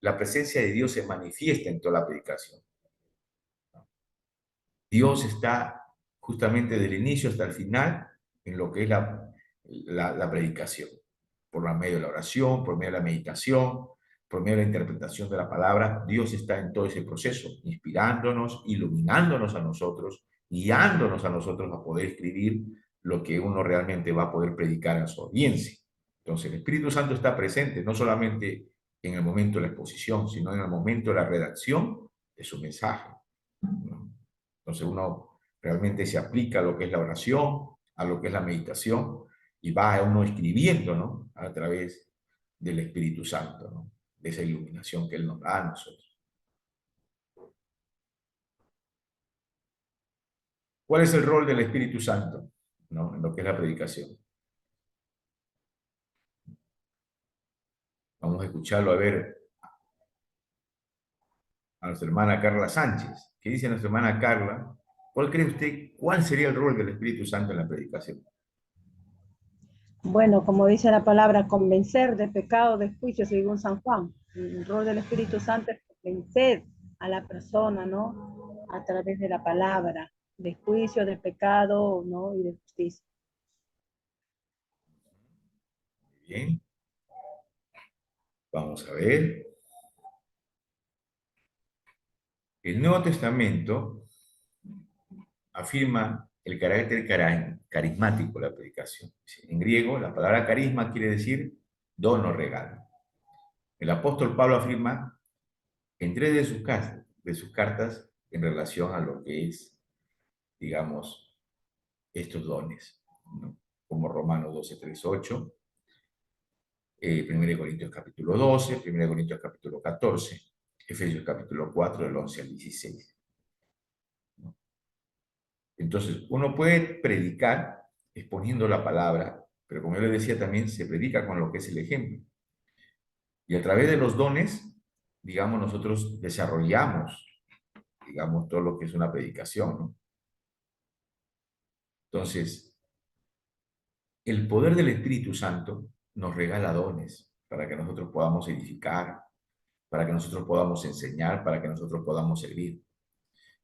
la presencia de Dios se manifiesta en toda la predicación. Dios está justamente del inicio hasta el final en lo que es la predicación, por medio de la oración, por medio de la meditación, por medio de la interpretación de la palabra. Dios está en todo ese proceso, inspirándonos, iluminándonos a nosotros, guiándonos a nosotros a poder escribir lo que uno realmente va a poder predicar a su audiencia. Entonces, el Espíritu Santo está presente no solamente en el momento de la exposición, sino en el momento de la redacción de su mensaje, ¿no? Entonces, uno realmente se aplica a lo que es la oración, a lo que es la meditación, y va uno escribiendo, ¿no? A través del Espíritu Santo, ¿no? De esa iluminación que Él nos da a nosotros. ¿Cuál es el rol del Espíritu Santo, ¿no? En lo que es la predicación? Vamos a escucharlo a ver a nuestra hermana Carla Sánchez. ¿Qué dice nuestra hermana Carla? ¿Cuál cree usted, cuál sería el rol del Espíritu Santo en la predicación? Bueno, como dice la palabra, convencer de pecado, de juicio, según San Juan. El rol del Espíritu Santo es convencer a la persona, ¿no? A través de la palabra. de juicio, de pecado, ¿no? Y de justicia. Bien. Vamos a ver. El Nuevo Testamento afirma el carácter carismático de la predicación. En griego, la palabra carisma quiere decir don o regalo. El apóstol Pablo afirma en 3 de sus cartas en relación a lo que es, digamos, estos dones, ¿no? Como Romanos 12, 3, 8, 1 Corintios capítulo 12, 1 Corintios capítulo 14, Efesios capítulo 4, del 11 al 16. ¿No? Entonces, uno puede predicar exponiendo la palabra, pero como yo les decía también, se predica con lo que es el ejemplo. Y a través de los dones, digamos, nosotros desarrollamos, digamos, todo lo que es una predicación, ¿no? Entonces, el poder del Espíritu Santo nos regala dones para que nosotros podamos edificar, para que nosotros podamos enseñar, para que nosotros podamos servir.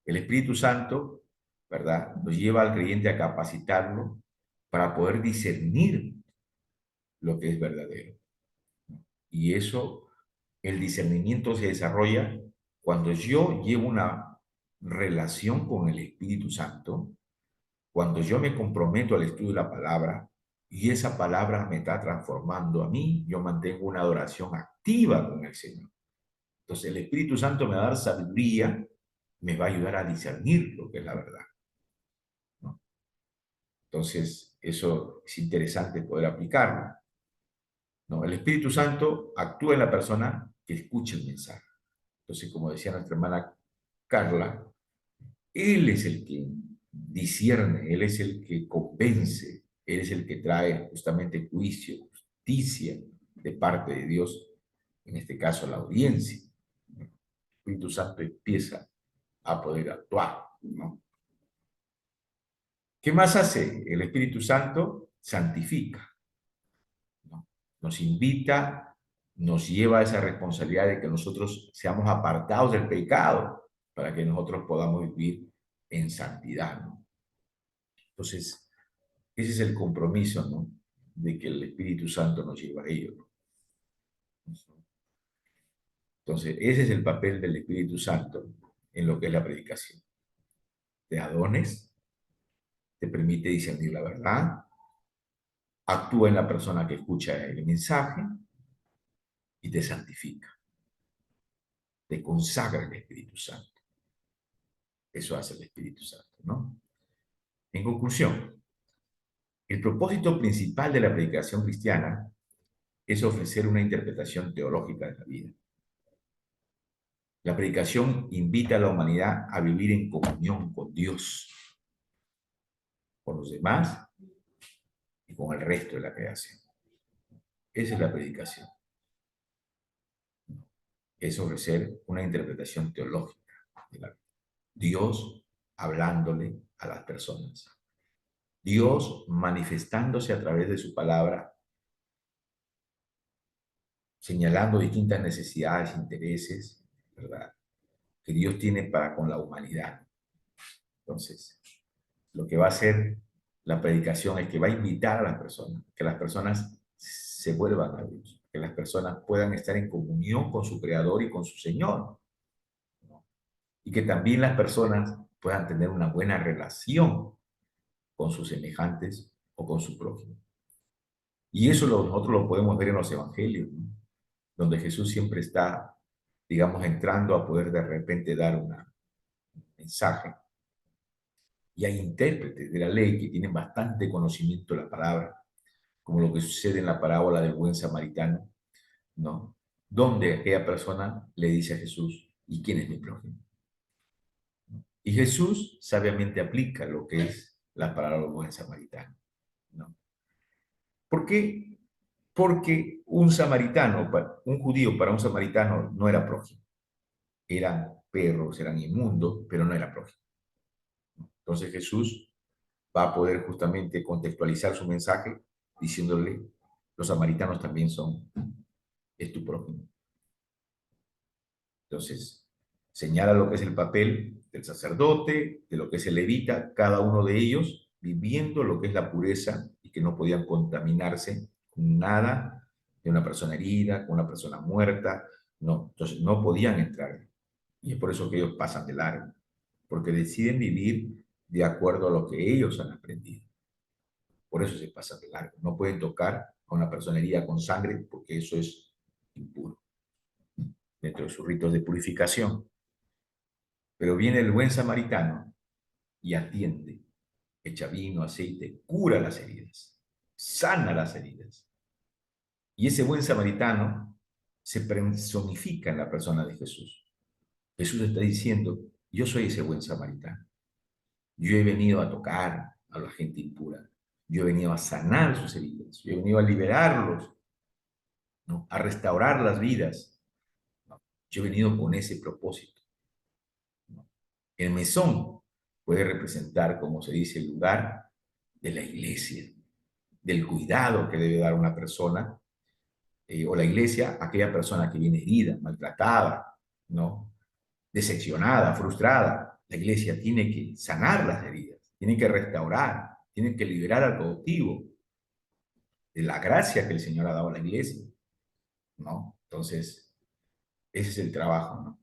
El Espíritu Santo, ¿verdad?, nos lleva al creyente a capacitarlo para poder discernir lo que es verdadero. Y eso, el discernimiento se desarrolla cuando yo llevo una relación con el Espíritu Santo, cuando yo me comprometo al estudio de la palabra y esa palabra me está transformando a mí, yo mantengo una adoración activa con el Señor. Entonces el Espíritu Santo me va a dar sabiduría, me va a ayudar a discernir lo que es la verdad, ¿no? Entonces eso es interesante poder aplicarlo, ¿no? El Espíritu Santo actúa en la persona que escucha el mensaje. Entonces, como decía nuestra hermana Carla, Él es el que discierne, Él es el que convence, Él es el que trae justamente juicio, justicia de parte de Dios, en este caso la audiencia. El Espíritu Santo empieza a poder actuar, ¿no? ¿Qué más hace? El Espíritu Santo santifica, ¿no? Nos invita, nos lleva a esa responsabilidad de que nosotros seamos apartados del pecado para que nosotros podamos vivir en santidad, ¿no? Entonces, ese es el compromiso, ¿no?, de que el Espíritu Santo nos lleva a ello, ¿no? Entonces, ese es el papel del Espíritu Santo en lo que es la predicación. Te da dones, te permite discernir la verdad, actúa en la persona que escucha el mensaje y te santifica. Te consagra el Espíritu Santo. Eso hace el Espíritu Santo, ¿no? En conclusión, el propósito principal de la predicación cristiana es ofrecer una interpretación teológica de la vida. La predicación invita a la humanidad a vivir en comunión con Dios, con los demás y con el resto de la creación. Esa es la predicación. Es ofrecer una interpretación teológica de la vida. Dios hablándole a las personas. Dios manifestándose a través de su palabra, señalando distintas necesidades, intereses, ¿verdad?, que Dios tiene para con la humanidad. Entonces, lo que va a hacer la predicación es que va a invitar a las personas, que las personas se vuelvan a Dios, que las personas puedan estar en comunión con su Creador y con su Señor, ¿no? Y que también las personas puedan tener una buena relación con sus semejantes o con su prójimo. Y eso nosotros lo podemos ver en los evangelios, ¿no?, donde Jesús siempre está, digamos, entrando a poder de repente dar un mensaje. Y hay intérpretes de la ley que tienen bastante conocimiento de la palabra, como lo que sucede en la parábola del buen samaritano, ¿no?, donde aquella persona le dice a Jesús, ¿y quién es mi prójimo? Y Jesús sabiamente aplica lo que es la parábola del buen samaritano, ¿no? ¿Por qué? Porque un samaritano, un judío para un samaritano no era prójimo. Eran perros, eran inmundos, pero no era prójimo. Entonces Jesús va a poder justamente contextualizar su mensaje diciéndole, los samaritanos también es tu prójimo. Entonces, Señala lo que es el papel del sacerdote, de lo que es el levita, cada uno de ellos viviendo lo que es la pureza y que no podían contaminarse con nada de una persona herida, con una persona muerta, no, entonces no podían entrar. Y es por eso que ellos pasan de largo, porque deciden vivir de acuerdo a lo que ellos han aprendido. Por eso se pasan de largo. No pueden tocar a una persona herida con sangre porque eso es impuro dentro de sus ritos de purificación. Pero viene el buen samaritano y atiende, echa vino, aceite, cura las heridas, sana las heridas. Y ese buen samaritano se personifica en la persona de Jesús. Jesús está diciendo, yo soy ese buen samaritano. Yo he venido a tocar a la gente impura. Yo he venido a sanar sus heridas. Yo he venido a liberarlos, ¿no? A restaurar las vidas. ¿No? Yo he venido con ese propósito. ¿No? El mesón puede representar, como se dice, el lugar de la iglesia, del cuidado que debe dar una persona, o la iglesia, aquella persona que viene herida, maltratada, ¿no? Decepcionada, frustrada. La iglesia tiene que sanar las heridas, tiene que restaurar, tiene que liberar al cautivo de la gracia que el Señor ha dado a la iglesia, ¿no? Entonces, ese es el trabajo, ¿no?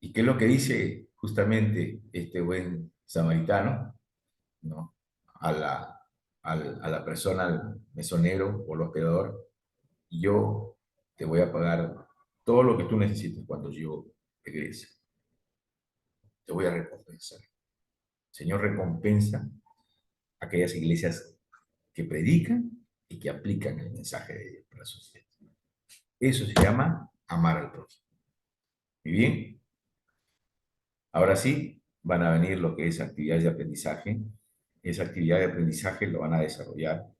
¿Y qué es lo que dice justamente este buen samaritano, ¿no? A la persona, al mesonero o al hospedador: yo te voy a pagar todo lo que tú necesites cuando yo regrese. Te voy a recompensar. El Señor recompensa a aquellas iglesias que predican y que aplican el mensaje de Dios para la sociedad. Eso se llama amar al prójimo. Muy bien. Ahora sí, van a venir lo que es actividades de aprendizaje. Esa actividad de aprendizaje lo van a desarrollar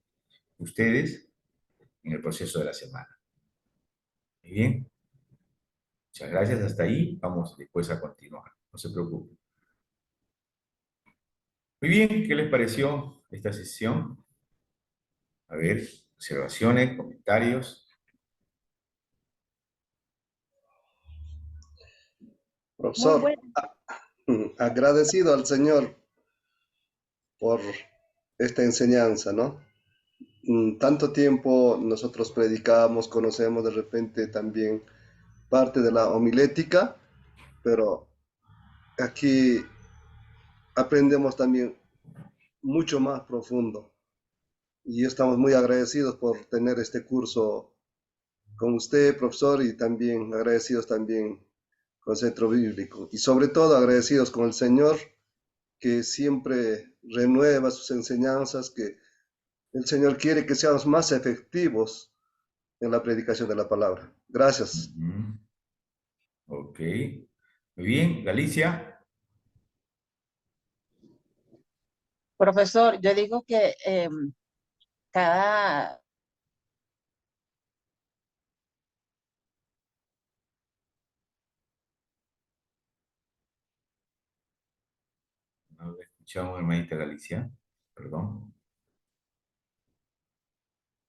ustedes en el proceso de la semana. Muy bien. Muchas gracias. Hasta ahí. Vamos después a continuar. No se preocupen. Muy bien. ¿Qué les pareció esta sesión? A ver, observaciones, comentarios. Muy Profesor, bueno. agradecido al Señor por esta enseñanza, ¿no? Tanto tiempo nosotros predicamos, conocemos de repente también parte de la homilética, pero aquí aprendemos también mucho más profundo. Y estamos muy agradecidos por tener este curso con usted, profesor, y también agradecidos también con el Centro Bíblico. Y sobre todo agradecidos con el Señor, que siempre renueva sus enseñanzas, que el Señor quiere que seamos más efectivos en la predicación de la palabra. Gracias. Ok. Muy bien. Galicia. Profesor, yo digo que cada... No lo escuchamos, hermanita Galicia. Perdón.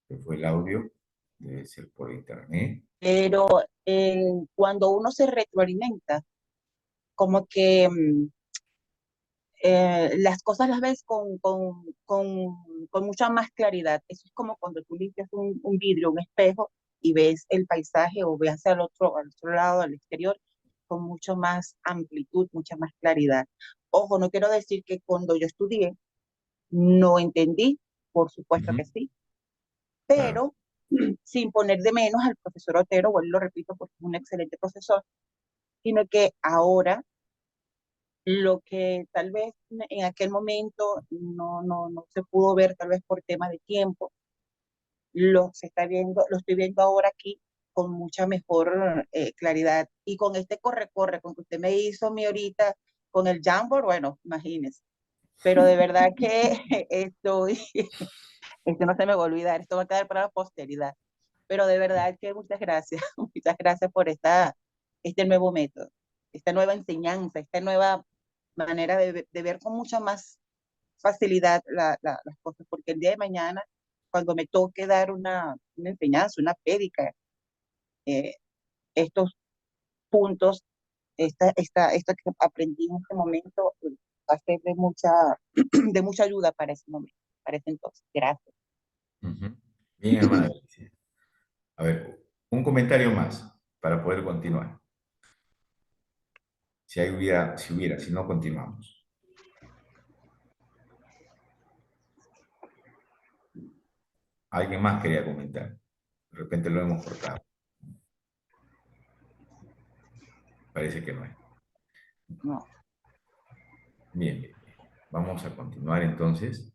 Se fue el audio. Debe ser por internet. Pero cuando uno se retroalimenta, como que las cosas las ves con mucha más claridad. Eso es como cuando tú limpias un vidrio, un espejo, y ves el paisaje o ves al otro lado, al exterior, con mucho más amplitud, mucha más claridad. Ojo, no quiero decir que cuando yo estudié no entendí, por supuesto que sí, Claro. pero sin poner de menos al profesor Otero, bueno, lo repito porque es un excelente profesor, sino que ahora lo que tal vez en aquel momento no se pudo ver, tal vez por tema de tiempo, lo estoy viendo ahora aquí con mucha mejor claridad. Y con este corre-corre, con que usted me hizo a mí ahorita, con el Jamboard, bueno, imagínese. Pero de verdad que esto no se me va a olvidar, esto va a quedar para la posteridad. Pero de verdad que muchas gracias, muchas gracias por este nuevo método, esta nueva enseñanza, esta nueva manera de ver con mucha más facilidad las cosas, porque el día de mañana, cuando me toque dar una enseñanza, una prédica, estos puntos esto que aprendí en este momento va a ser de mucha, de mucha ayuda para ese momento, para ese entonces. Gracias. Ujú. Bien, hermana Alicia. A ver, un comentario más para poder continuar. Si hubiera, si no, continuamos. ¿Alguien más quería comentar? De repente lo hemos cortado. Parece que no es. No. Bien, bien, bien. Vamos a continuar entonces.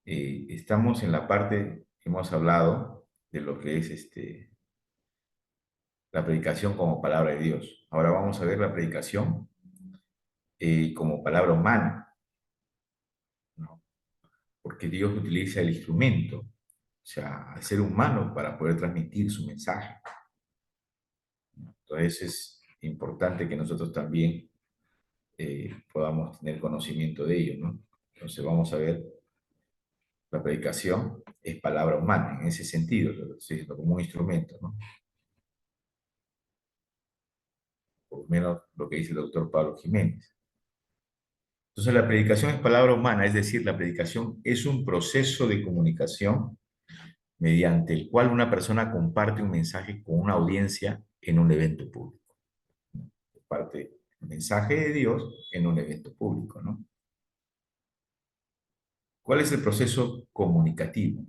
Estamos en la parte que hemos hablado de lo que es la predicación como palabra de Dios. Ahora vamos a ver la predicación como palabra humana, ¿no? Porque Dios utiliza el instrumento, o sea, al ser humano para poder transmitir su mensaje. Entonces es importante que nosotros también podamos tener conocimiento de ello, ¿no? Entonces vamos a ver, la predicación es palabra humana, en ese sentido, lo estoy diciendo como un instrumento, ¿no? Por lo menos lo que dice el doctor Pablo Jiménez. Entonces la predicación es palabra humana, es decir, la predicación es un proceso de comunicación mediante el cual una persona comparte un mensaje con una audiencia en un evento público. Comparte el mensaje de Dios en un evento público, ¿no? ¿Cuál es el proceso comunicativo?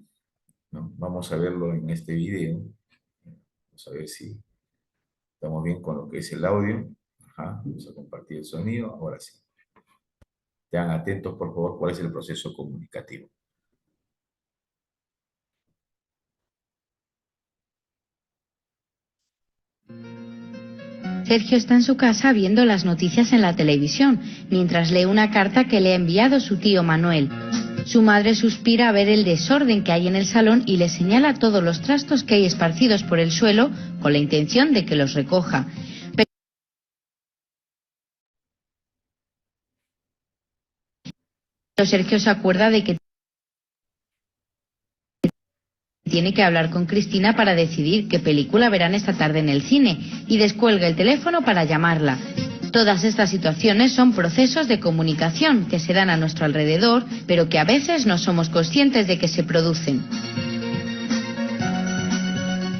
¿No? Vamos a verlo en este video. Vamos a ver si estamos bien con lo que es el audio. Ajá, vamos a compartir el sonido. Ahora sí. Sean atentos, por favor, cuál es el proceso comunicativo. Sergio está en su casa viendo las noticias en la televisión, mientras lee una carta que le ha enviado su tío Manuel. Su madre suspira a ver el desorden que hay en el salón y le señala todos los trastos que hay esparcidos por el suelo con la intención de que los recoja. Pero Sergio se acuerda de que tiene que hablar con Cristina para decidir qué película verán esta tarde en el cine y descuelga el teléfono para llamarla. Todas estas situaciones son procesos de comunicación que se dan a nuestro alrededor, pero que a veces no somos conscientes de que se producen.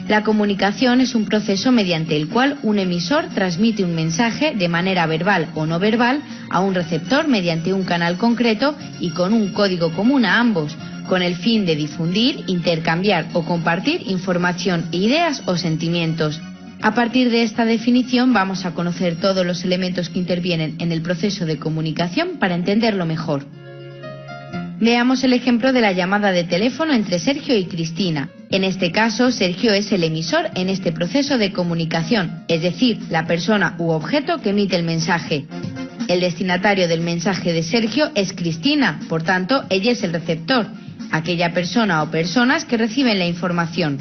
La comunicación es un proceso mediante el cual un emisor transmite un mensaje de manera verbal o no verbal a un receptor mediante un canal concreto y con un código común a ambos, con el fin de difundir, intercambiar o compartir información, ideas o sentimientos. A partir de esta definición vamos a conocer todos los elementos que intervienen en el proceso de comunicación para entenderlo mejor. Veamos el ejemplo de la llamada de teléfono entre Sergio y Cristina. En este caso, Sergio es el emisor en este proceso de comunicación, es decir, la persona u objeto que emite el mensaje. El destinatario del mensaje de Sergio es Cristina, por tanto, ella es el receptor, aquella persona o personas que reciben la información.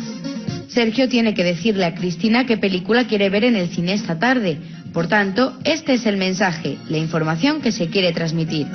Sergio tiene que decirle a Cristina qué película quiere ver en el cine esta tarde. Por tanto, este es el mensaje, la información que se quiere transmitir.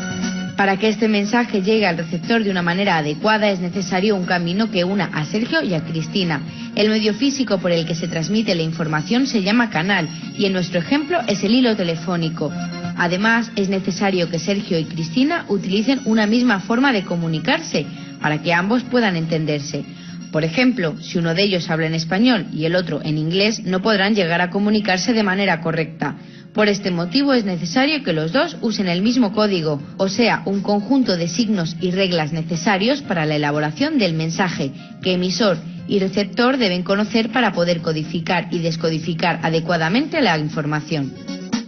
Para que este mensaje llegue al receptor de una manera adecuada es necesario un camino que una a Sergio y a Cristina. El medio físico por el que se transmite la información se llama canal y en nuestro ejemplo es el hilo telefónico. Además, es necesario que Sergio y Cristina utilicen una misma forma de comunicarse para que ambos puedan entenderse. Por ejemplo, si uno de ellos habla en español y el otro en inglés, no podrán llegar a comunicarse de manera correcta. Por este motivo es necesario que los dos usen el mismo código, o sea, un conjunto de signos y reglas necesarios para la elaboración del mensaje, que emisor y receptor deben conocer para poder codificar y descodificar adecuadamente la información.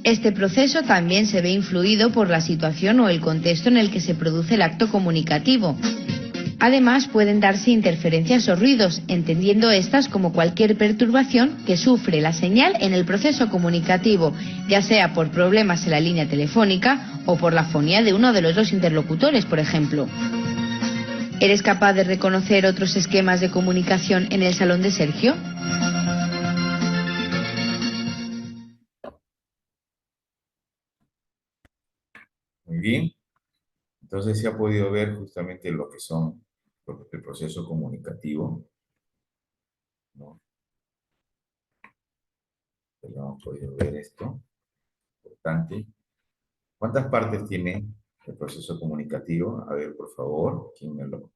Este proceso también se ve influido por la situación o el contexto en el que se produce el acto comunicativo. Además, pueden darse interferencias o ruidos, entendiendo estas como cualquier perturbación que sufre la señal en el proceso comunicativo, ya sea por problemas en la línea telefónica o por la fonía de uno de los dos interlocutores, por ejemplo. ¿Eres capaz de reconocer otros esquemas de comunicación en el salón de Sergio? Muy bien. Entonces se ha podido ver justamente lo que son el proceso comunicativo, ¿no? Ya hemos podido ver esto. importante. ¿Cuántas partes tiene el proceso comunicativo? A ver, por favor, ¿quién me lo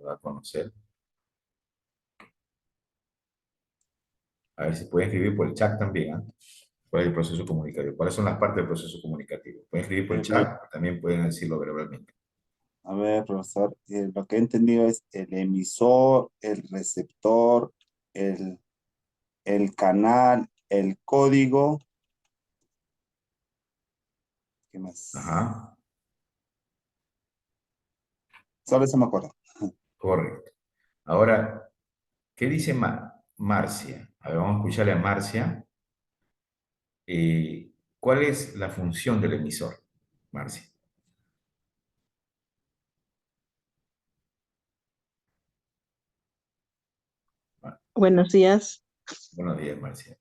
da a conocer? A ver si pueden escribir por el chat también, ¿ah? ¿Cuál es el proceso comunicativo? ¿Cuáles son las partes del proceso comunicativo? Pueden escribir por el chat, también pueden decirlo verbalmente. A ver, profesor, lo que he entendido es el emisor, el receptor, el canal, el código. ¿Qué más? Ajá, Solo eso me acuerdo. correcto. Ahora, ¿qué dice Marcia? A ver, vamos a escucharle a Marcia. ¿Cuál es la función del emisor, Marcia? Buenos días. Buenos días, Marcia.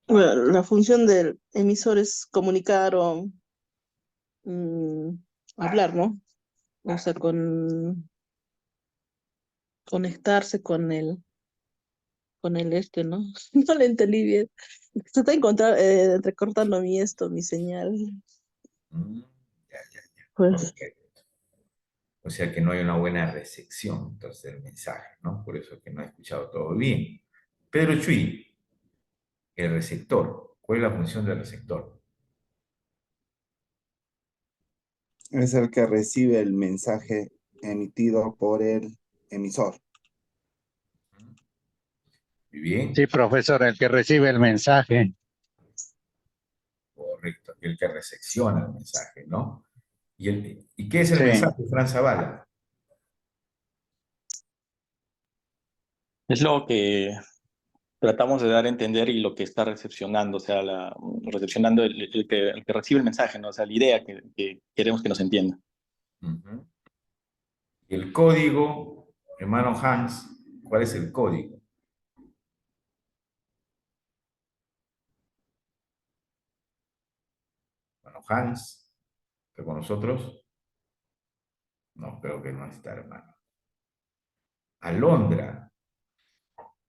Bueno, la función del emisor es comunicar o hablar, ¿no? O sea, conectarse con el ¿no? No le entendí bien. Se está entrecortando mi señal. Ya. Pues, Correcto. O sea que no hay una buena recepción, entonces, del mensaje, ¿no? Por eso es que no he escuchado todo bien. Pedro Chuy, el receptor. ¿Cuál es la función del receptor? Es el que recibe el mensaje emitido por el emisor. Muy bien. Sí, profesor, el que recibe el mensaje. Correcto, el que recepciona el mensaje, ¿no? ¿Y qué es el Sí. mensaje, Fran Zavala? Es lo que tratamos de dar a entender y lo que está recepcionando, o sea, recepcionando el que recibe el mensaje, ¿no? O sea, la idea que queremos que nos entienda. Uh-huh. El código, hermano Hans, ¿cuál es el código? Hermano Hans, ¿está con nosotros? No, creo que no está, hermano. Alondra,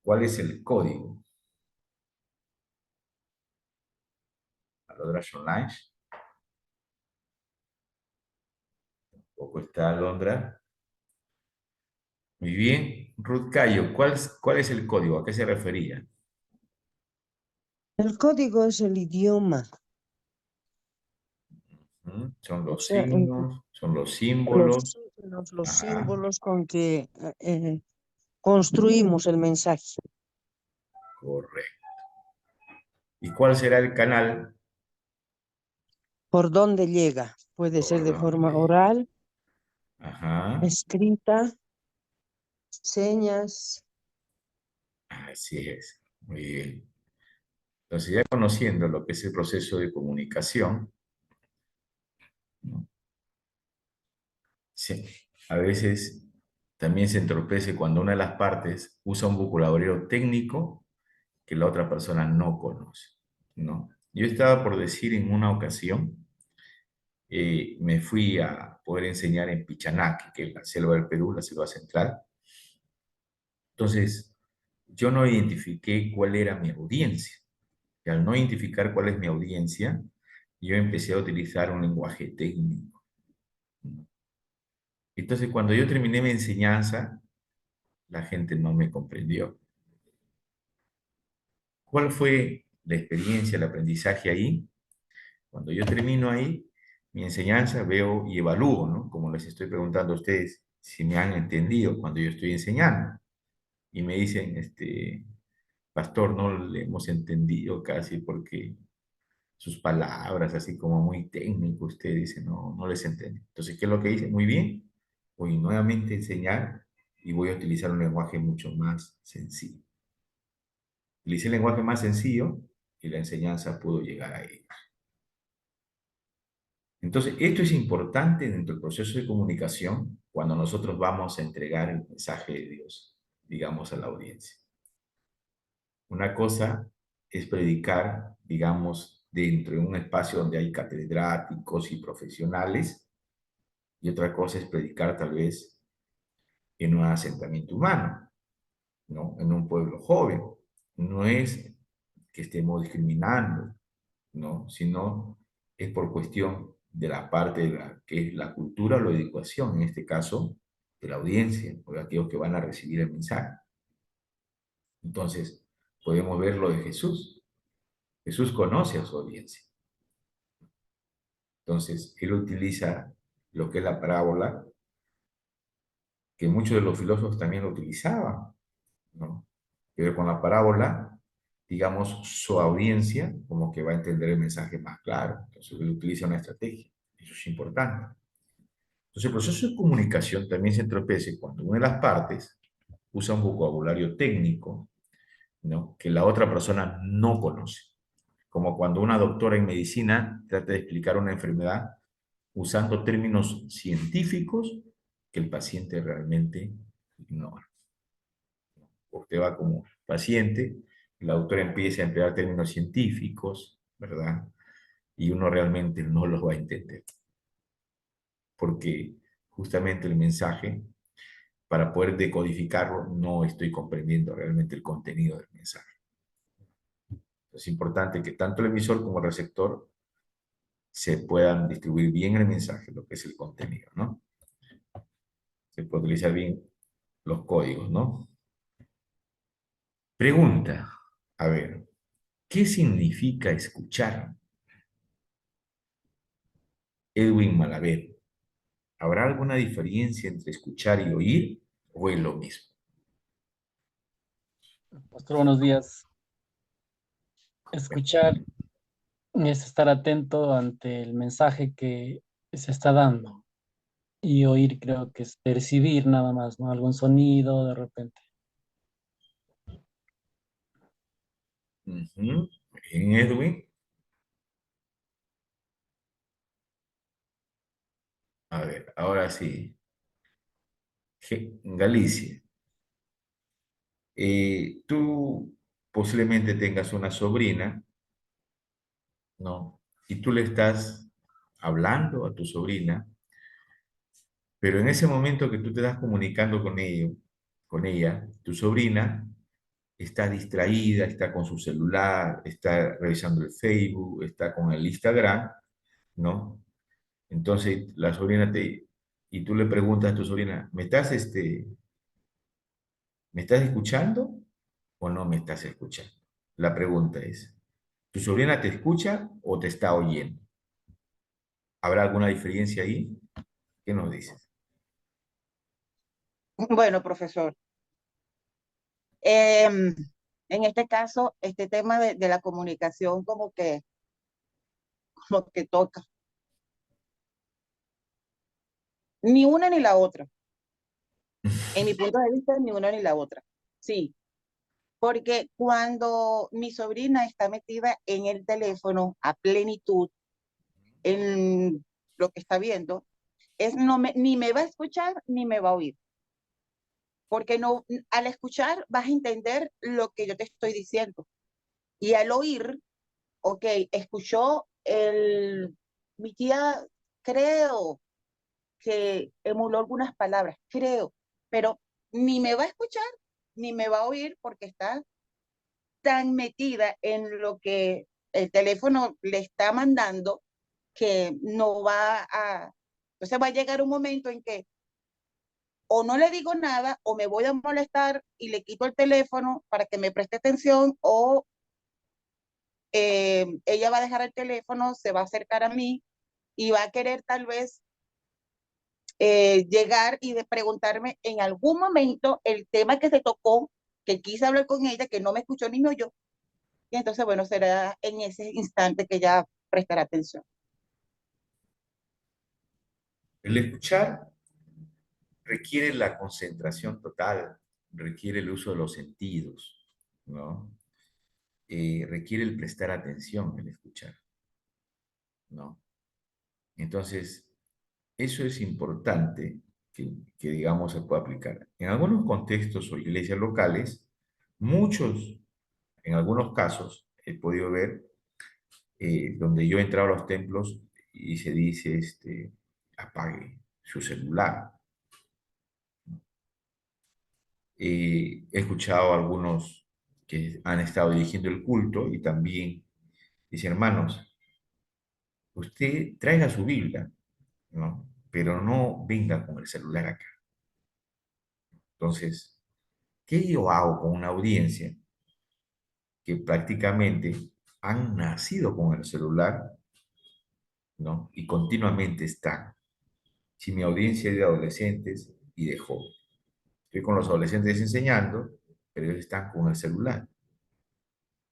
¿cuál es el código? Alondra Online. Tampoco está Alondra. Muy bien. Ruth Cayo, ¿cuál es el código? ¿A qué se refería? El código es el idioma. Son O los sea, signos, son los símbolos. los Ajá. símbolos con que construimos el mensaje. Correcto. ¿Y cuál será el canal? ¿Por dónde llega? Puede ser de forma oral, Ajá. escrita, señas. Así es. Muy bien. Entonces, ya conociendo lo que es el proceso de comunicación, ¿no? Sí, a veces también se entorpece cuando una de las partes usa un vocabulario técnico que la otra persona no conoce, ¿no? Yo estaba por decir en una ocasión, me fui a poder enseñar en Pichanaque, que es la selva del Perú, la selva central. Entonces, yo no identifiqué cuál era mi audiencia. Y al no identificar cuál es mi audiencia, yo empecé a utilizar un lenguaje técnico. Entonces, cuando yo terminé mi enseñanza, la gente no me comprendió. ¿Cuál fue la experiencia, el aprendizaje ahí? Cuando yo termino ahí, mi enseñanza, veo y evalúo, ¿no? Como les estoy preguntando a ustedes si me han entendido cuando yo estoy enseñando. Y me dicen, pastor, no le hemos entendido casi porque sus palabras, así como muy técnico, usted dice, no les entendí. Entonces, ¿qué es lo que dice? Muy bien, voy nuevamente a enseñar y voy a utilizar un lenguaje mucho más sencillo. Utilicé el lenguaje más sencillo y la enseñanza pudo llegar a ellos. Entonces, esto es importante dentro del proceso de comunicación cuando nosotros vamos a entregar el mensaje de Dios, digamos, a la audiencia. Una cosa es predicar, digamos, dentro de un espacio donde hay catedráticos y profesionales, y otra cosa es predicar tal vez en un asentamiento humano, ¿no? En un pueblo joven. No es que estemos discriminando, ¿no? Sino es por cuestión de la parte de la, que es la cultura o la educación, en este caso, de la audiencia, o de aquellos que van a recibir el mensaje. Entonces, podemos ver lo de Jesús. Jesús conoce a su audiencia. Entonces, él utiliza lo que es la parábola, que muchos de los filósofos también lo utilizaban, ¿no? Pero con la parábola, digamos, su audiencia como que va a entender el mensaje más claro. Entonces, él utiliza una estrategia. Eso es importante. Entonces, el proceso de comunicación también se entorpece cuando una de las partes usa un vocabulario técnico, ¿no?, que la otra persona no conoce. Como cuando una doctora en medicina trata de explicar una enfermedad usando términos científicos que el paciente realmente ignora. Usted va como paciente, la doctora empieza a emplear términos científicos, ¿verdad? Y uno realmente no los va a entender. Porque justamente el mensaje, para poder decodificarlo, no estoy comprendiendo realmente el contenido del mensaje. Es importante que tanto el emisor como el receptor se puedan distribuir bien el mensaje, lo que es el contenido, ¿no? Se puede utilizar bien los códigos, ¿no? Pregunta, a ver, ¿qué significa escuchar? Edwin Malaver, ¿habrá alguna diferencia entre escuchar y oír o es lo mismo? Pastor, buenos días. Escuchar es estar atento ante el mensaje que se está dando. Y oír creo que es percibir nada más, ¿no? Algún sonido de repente. ¿En Edwin? A ver, ahora sí. Galicia. Tú posiblemente tengas una sobrina, ¿no? Y tú le estás hablando a tu sobrina, pero en ese momento que tú te estás comunicando con ella, tu sobrina está distraída, está con su celular, está revisando el Facebook, está con el Instagram, ¿no? Entonces la sobrina y tú le preguntas a tu sobrina, ¿me estás escuchando o no me estás escuchando? La pregunta es, ¿tu sobrina te escucha o te está oyendo? ¿Habrá alguna diferencia ahí? ¿Qué nos dices? Bueno, profesor, en este caso, este tema de la comunicación como que toca. Ni una ni la otra. En mi punto de vista, ni una ni la otra. Sí, porque cuando mi sobrina está metida en el teléfono a plenitud, en lo que está viendo, ni me va a escuchar ni me va a oír. Porque no, al escuchar vas a entender lo que yo te estoy diciendo. Y al oír, ok, escuchó mi tía, creo que emuló algunas palabras, creo, pero ni me va a escuchar ni me va a oír porque está tan metida en lo que el teléfono le está mandando que no va a... Entonces va a llegar un momento en que o no le digo nada o me voy a molestar y le quito el teléfono para que me preste atención o ella va a dejar el teléfono, se va a acercar a mí y va a querer tal vez llegar y de preguntarme en algún momento el tema que se tocó, que quise hablar con ella, que no me escuchó ni me oyó. Y entonces, bueno, será en ese instante que ella prestará atención. El escuchar requiere la concentración total, requiere el uso de los sentidos, ¿no? Requiere el prestar atención, el escuchar, ¿no? Entonces, eso es importante que digamos, se pueda aplicar. En algunos contextos o iglesias locales, en algunos casos, he podido ver, donde yo he entrado a los templos y se dice, apague su celular. He escuchado a algunos que han estado dirigiendo el culto y también dice, hermanos, usted traiga su Biblia, ¿no? Pero no venga con el celular acá. Entonces, ¿qué yo hago con una audiencia que prácticamente han nacido con el celular, ¿no? Y continuamente están? Si mi audiencia es de adolescentes y de jóvenes. Estoy con los adolescentes enseñando, pero ellos están con el celular.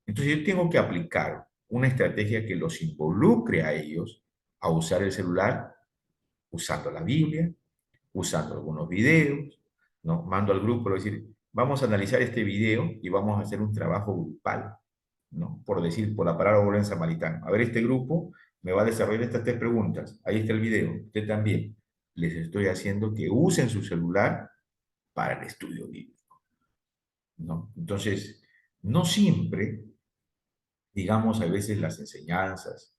Entonces yo tengo que aplicar una estrategia que los involucre a ellos a usar el celular usando la Biblia, usando algunos videos, ¿no? Mando al grupo a decir, vamos a analizar este video y vamos a hacer un trabajo grupal, ¿no? Por decir, por la palabra buen samaritano. A ver, este grupo me va a desarrollar estas 3 preguntas. Ahí está el video, usted también. Les estoy haciendo que usen su celular para el estudio bíblico, ¿no? Entonces, no siempre, digamos, a veces las enseñanzas,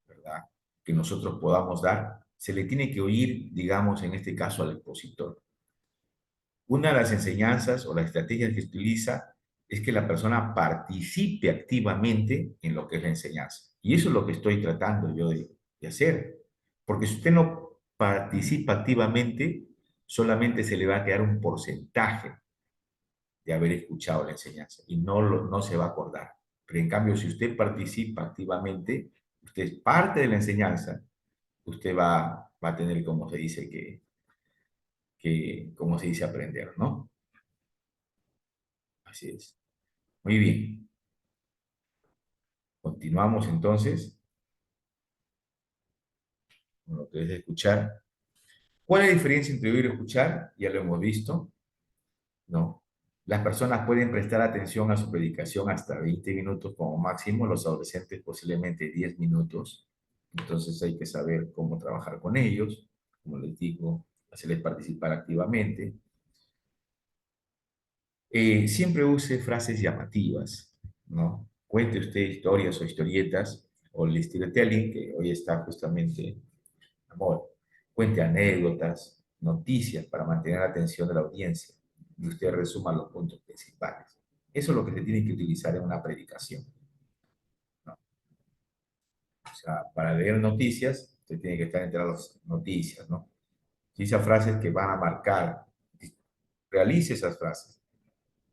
¿verdad?, que nosotros podamos dar, se le tiene que oír, digamos, en este caso al expositor. Una de las enseñanzas o las estrategias que se utiliza es que la persona participe activamente en lo que es la enseñanza. Y eso es lo que estoy tratando yo de hacer. Porque si usted no participa activamente, solamente se le va a quedar un porcentaje de haber escuchado la enseñanza y no se va a acordar. Pero en cambio, si usted participa activamente, usted es parte de la enseñanza, usted va a tener, como se dice, como se dice, aprender, ¿no? Así es. Muy bien. Continuamos entonces con lo que es escuchar. ¿Cuál es la diferencia entre oír y escuchar? Ya lo hemos visto, ¿no? Las personas pueden prestar atención a su predicación hasta 20 minutos como máximo, los adolescentes posiblemente 10 minutos. Entonces hay que saber cómo trabajar con ellos, como les digo, hacerles participar activamente. Siempre use frases llamativas, ¿no? Cuente usted historias o historietas, o el storytelling, que hoy está justamente amor. Cuente anécdotas, noticias para mantener la atención de la audiencia y usted resuma los puntos principales. Eso es lo que se tiene que utilizar en una predicación, ¿no? O sea, para leer noticias, usted tiene que estar entre las noticias, ¿no? Y esas frases que van a marcar, realice esas frases,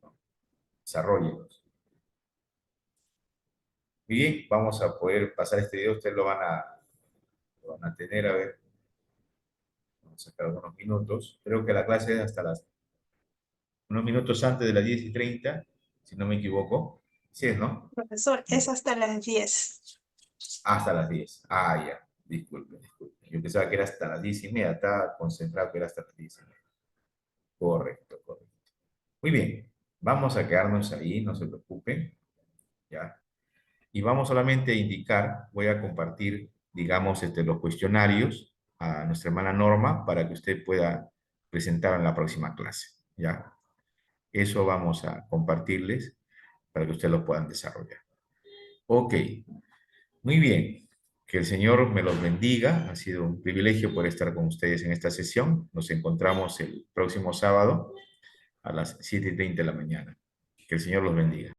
¿no? Desarróllelos. Muy bien, vamos a poder pasar este video, ustedes lo van a tener, a ver, vamos a sacar unos minutos. Creo que la clase es hasta unos minutos antes de las 10:30, si no me equivoco. Sí, ¿no? Profesor, es hasta las 10. Hasta las 10. Ah, ya. Disculpe. Yo pensaba que era hasta las 10:30. Estaba concentrado que era hasta las 10:30. Correcto. Muy bien. Vamos a quedarnos ahí, no se preocupen. ¿Ya? Y vamos solamente a indicar, voy a compartir, digamos, los cuestionarios a nuestra hermana Norma para que usted pueda presentar en la próxima clase. ¿Ya? Eso vamos a compartirles para que ustedes lo puedan desarrollar. Ok. Muy bien. Que el Señor me los bendiga. Ha sido un privilegio poder estar con ustedes en esta sesión. Nos encontramos el próximo sábado a las 7:30 de la mañana. Que el Señor los bendiga.